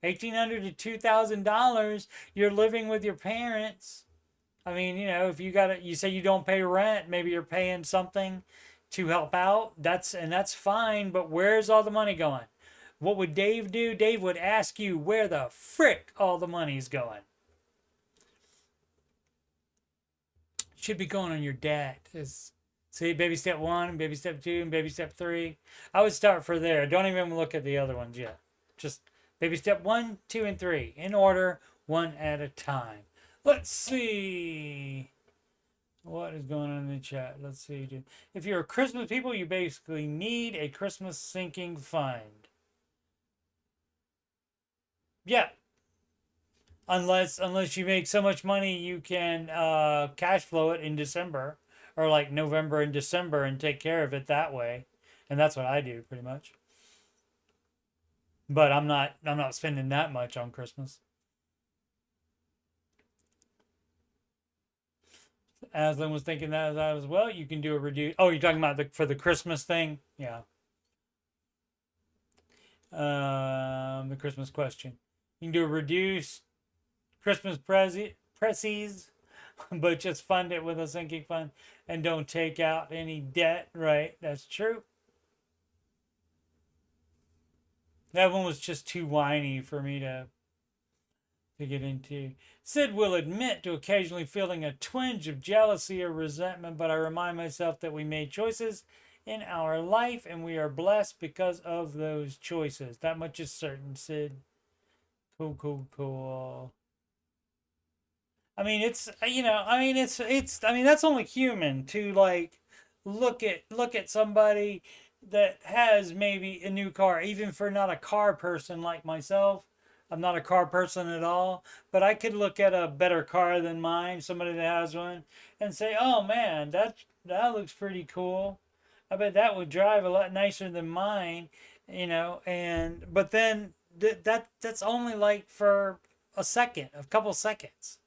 $1,800 to $2,000. You're living with your parents. I mean, if you say you don't pay rent, maybe you're paying something to help out. That's fine. But where's all the money going? What would Dave do? Dave would ask you where the frick all the money's going. Should be going on your debt. See, baby step 1, baby step 2, and baby step 3. I would start for there. Don't even look at the other ones yet. Just baby step 1, 2, and 3. In order, one at a time. Let's see. What is going on in the chat? Let's see. If you're a Christmas people, you basically need a Christmas sinking fund. Yeah. Unless you make so much money you can cash flow it in December. Or like November and December and take care of it that way. And that's what I do pretty much. But I'm not spending that much on Christmas. Aslan was thinking that as well. You can do a reduce. Oh, you're talking about for the Christmas thing? Yeah. The Christmas question. You can do a reduced Christmas prezzies, but just fund it with a sinking fund and don't take out any debt. Right, that's true. That one was just too whiny for me to get into. Sid will admit to occasionally feeling a twinge of jealousy or resentment, but I remind myself that we made choices in our life and we are blessed because of those choices. That much is certain, Sid. Cool. I mean, that's only human to like look at somebody that has maybe a new car, even for not a car person like myself. I'm not a car person at all, but I could look at a better car than mine, somebody that has one, and say, "Oh man, that looks pretty cool. I bet that would drive a lot nicer than mine," but then that's only like for a couple seconds.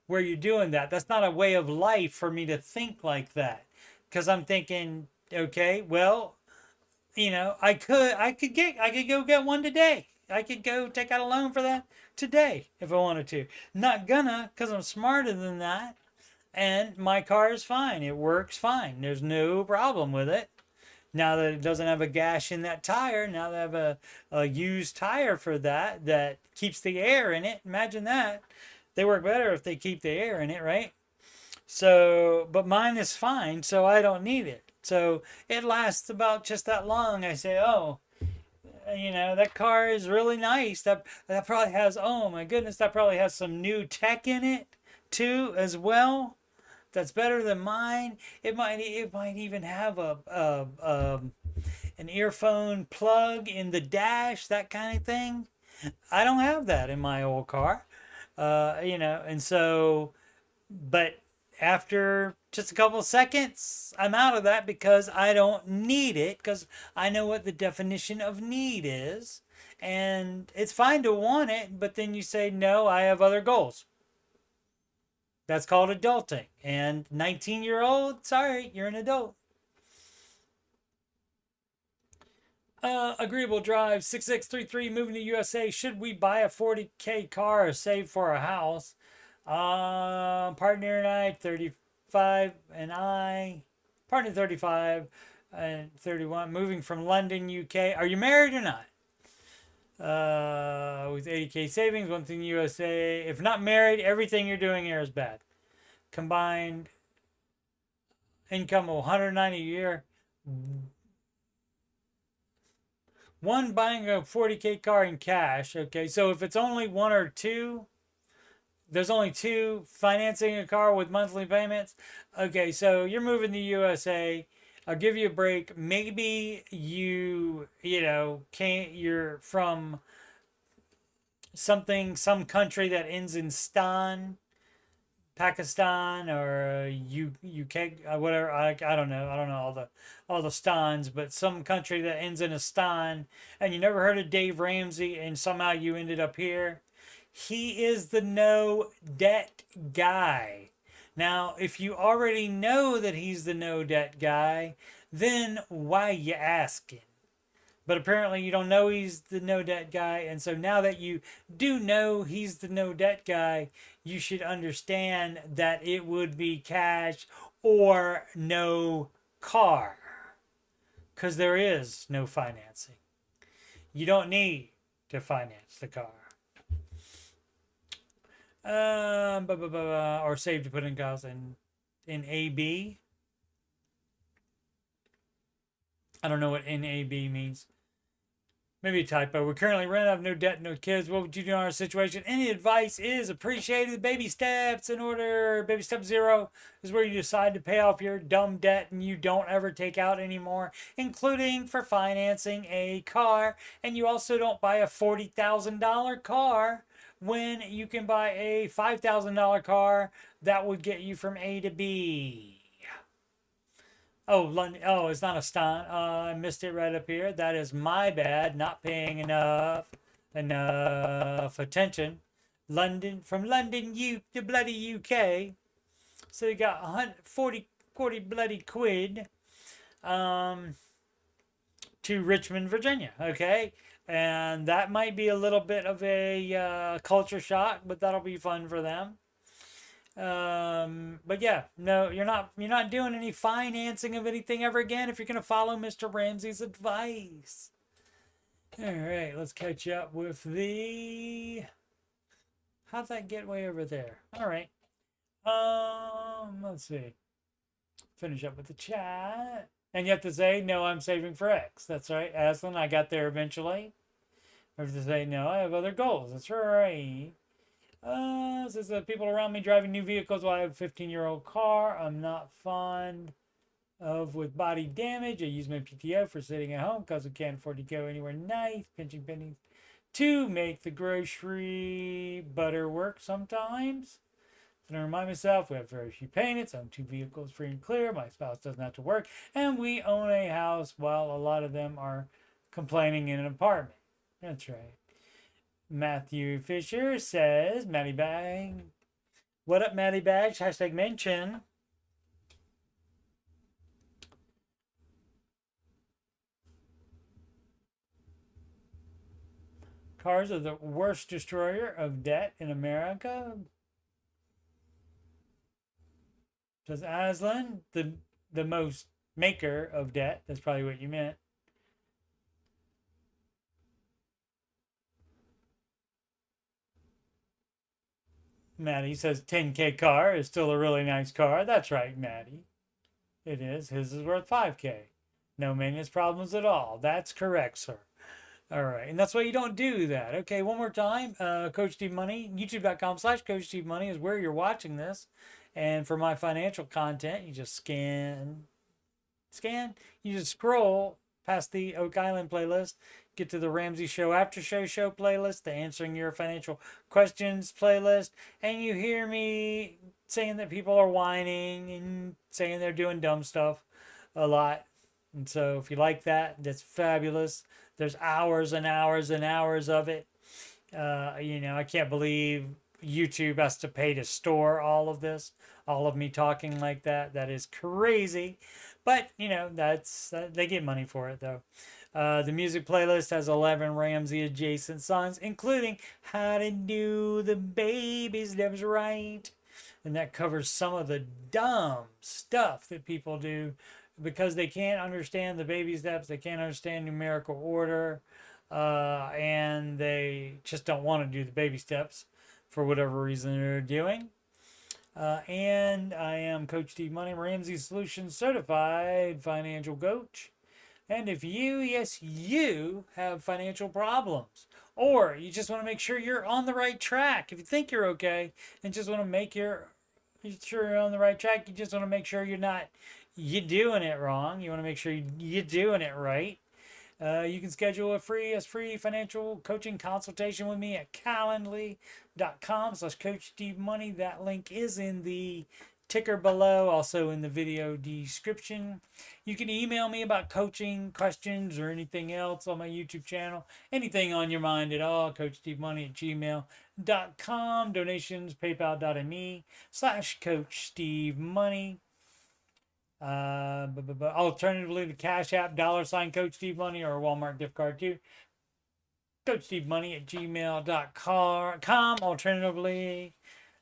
Where you're doing that. That's not a way of life for me to think like that. Because I'm thinking, okay, well, I could go get one today. I could go take out a loan for that today if I wanted to. Not gonna, because I'm smarter than that. And my car is fine. It works fine. There's no problem with it. Now that it doesn't have a gash in that tire, now they have a used tire for that keeps the air in it. Imagine that. They work better if they keep the air in it, right? So, but mine is fine, so I don't need it. So it lasts about just that long. I say, oh, You know, that car is really nice. That probably has, oh my goodness, that probably has some new tech in it too as well. That's better than mine. It might even have an earphone plug in the dash, that kind of thing. I don't have that in my old car. You know, and so, but after just a couple of seconds, I'm out of that because I don't need it, because I know what the definition of need is. And it's fine to want it, but then you say, no, I have other goals. That's called adulting. And 19-year-old, sorry, you're an adult. Agreeable Drive 6633, moving to USA. Should we buy a 40K car or save for a house? Partner and I, 35, and partner 35 and 31, moving from London, UK. Are you married or not? With 80K savings, one thing USA. If not married, everything you're doing here is bad. Combined income of 190 a year. One, buying a 40K car in cash. Okay, so if it's only one or two, there's only two. Financing a car with monthly payments. Okay, so you're moving to USA. I'll give you a break. Maybe you're from some country that ends in stan, Pakistan or UK, whatever. I don't know. I don't know all the stans, but some country that ends in a stan, and you never heard of Dave Ramsey, and somehow you ended up here. He is the no debt guy. Now, if you already know that he's the no debt guy, then why you asking? But apparently you don't know he's the no debt guy, and so now that you do know he's the no debt guy, you should understand that it would be cash or no car, because there is no financing. You don't need to finance the car. Or save to put in costs in AB. I don't know what NAB means. Maybe a typo. We're currently running out of no debt, no kids. What would you do in our situation? Any advice is appreciated. Baby steps in order. Baby step 0 is where you decide to pay off your dumb debt and you don't ever take out anymore, including for financing a car. And you also don't buy a $40,000 car when you can buy a $5,000 car that would get you from A to B. Oh, London. Oh, it's not a stunt. I missed it right up here. That is my bad. Not paying enough attention. London, from London, to bloody UK. So you got 140 bloody quid to Richmond, Virginia. Okay. And that might be a little bit of a culture shock, but that'll be fun for them. But yeah, no, you're not doing any financing of anything ever again if you're going to follow Mr. Ramsey's advice. All right, let's catch up with how'd that get way over there? All right. Let's see. Finish up with the chat. And you have to say, no, I'm saving for X. That's right, Aslan, I got there eventually. I have to say, no, I have other goals. That's right. Says the people around me driving new vehicles while I have a 15-year-old car I'm not fond of with body damage. I use my PTO for sitting at home because I can't afford to go anywhere nice, pinching pennies to make the grocery butter work sometimes. So I remind myself we have very few payments. I'm 2 vehicles free and clear. My spouse doesn't have to work, and we own a house while a lot of them are complaining in an apartment. That's right. Matthew Fisher says, Matty Bag. What up, Matty Bags? Hashtag mention. Cars are the worst destroyer of debt in America. Says Aslan, the most maker of debt. That's probably what you meant. Maddie says 10K car is still a really nice car. That's right, Maddie. It is. His is worth 5K. No maintenance problems at all. That's correct, sir. All right, and that's why you don't do that. Okay, one more time. Coach Steve Money, youtube.com/Coach Steve Money is where you're watching this. And for my financial content, you just scan, you just scroll past the Oak Island playlist, get to the Ramsey Show Aftershow playlist, the Answering Your Financial Questions playlist, and you hear me saying that people are whining and saying they're doing dumb stuff a lot. And so if you like that, that's fabulous. There's hours and hours and hours of it. I can't believe YouTube has to pay to store all of this, all of me talking like that. That is crazy. But, they get money for it, though. The music playlist has 11 Ramsey adjacent songs, including How to Do the Baby Steps Right. And that covers some of the dumb stuff that people do because they can't understand the baby steps, they can't understand numerical order, and they just don't want to do the baby steps for whatever reason they're doing. And I am Coach Steve Money, Ramsey Solutions Certified Financial Coach. And if you have financial problems, or you just want to make sure you're on the right track, if you think you're okay and just want to make sure you're on the right track, you just want to make sure you're doing it wrong, you want to make sure you're doing it right, you can schedule a free financial coaching consultation with me at calendly.com/Coach Steve Money. That link is in the ticker below, also in the video description. You can email me about coaching questions or anything else on my YouTube channel. Anything on your mind at all, coachstevemoney@gmail.com. Donations, paypal.me/Coach Steve Money. Alternatively, the Cash App, $Coach Steve Money, or a Walmart gift card too. coachstevemoney@gmail.com. Alternatively,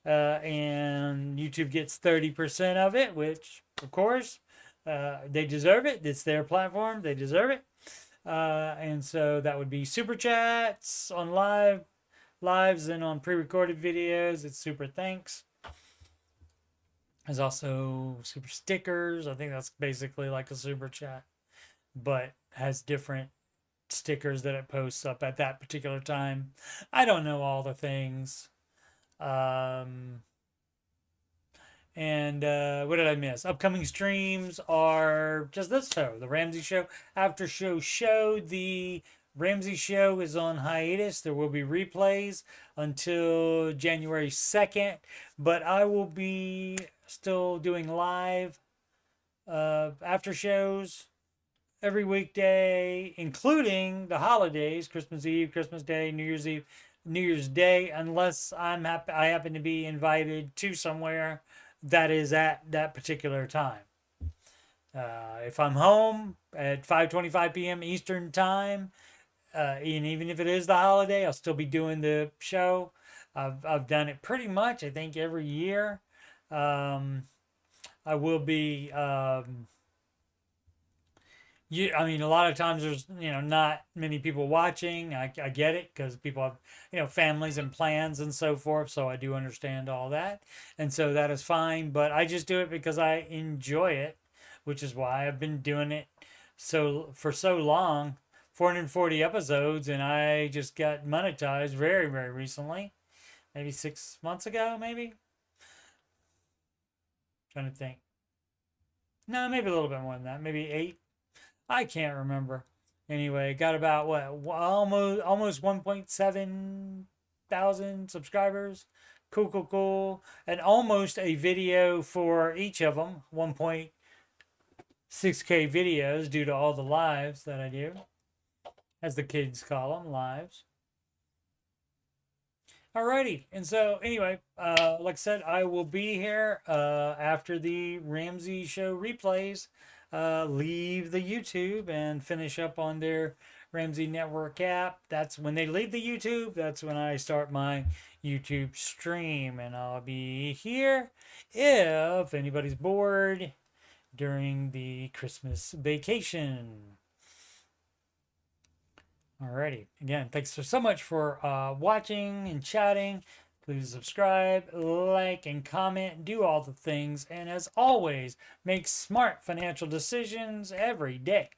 and YouTube gets 30% of it, which, of course, they deserve it. It's their platform. They deserve it. And so that would be super chats on lives and on pre-recorded videos. It's super thanks. There's also super stickers. I think that's basically like a super chat, but has different stickers that it posts up at that particular time. I don't know all the things. And what did I miss? Upcoming streams are just this show, the Ramsey Show Aftershow show. The Ramsey Show is on hiatus. There will be replays until January 2nd, but I will be still doing live after shows every weekday, including the holidays, Christmas Eve, Christmas Day, New Year's Eve, New Year's Day, unless I happen to be invited to somewhere that is at that particular time. If I'm home at 5:25 p.m. Eastern time, and even if it is the holiday, I'll still be doing the show. I've done it pretty much, I think, every year. I will be. A lot of times there's not many people watching. I get it because people have families and plans and so forth. So I do understand all that, and so that is fine. But I just do it because I enjoy it, which is why I've been doing it for so long. 440 episodes, and I just got monetized very, very recently, maybe 6 months ago, maybe. Trying to think. No, maybe a little bit more than that, maybe 8. I can't remember. Anyway, got about almost 1.7 thousand subscribers. Cool. And almost a video for each of them. 1.6K videos due to all the lives that I do. As the kids call them, lives. Alrighty, and so anyway, like I said, I will be here after the Ramsey Show replays. Leave the YouTube and finish up on their Ramsey Network app. That's when they leave the YouTube. That's when I start my YouTube stream, and I'll be here if anybody's bored during the Christmas vacation. Alrighty. Again, thanks so much for watching and chatting. Please subscribe, like, and comment. Do all the things. And as always, make smart financial decisions every day.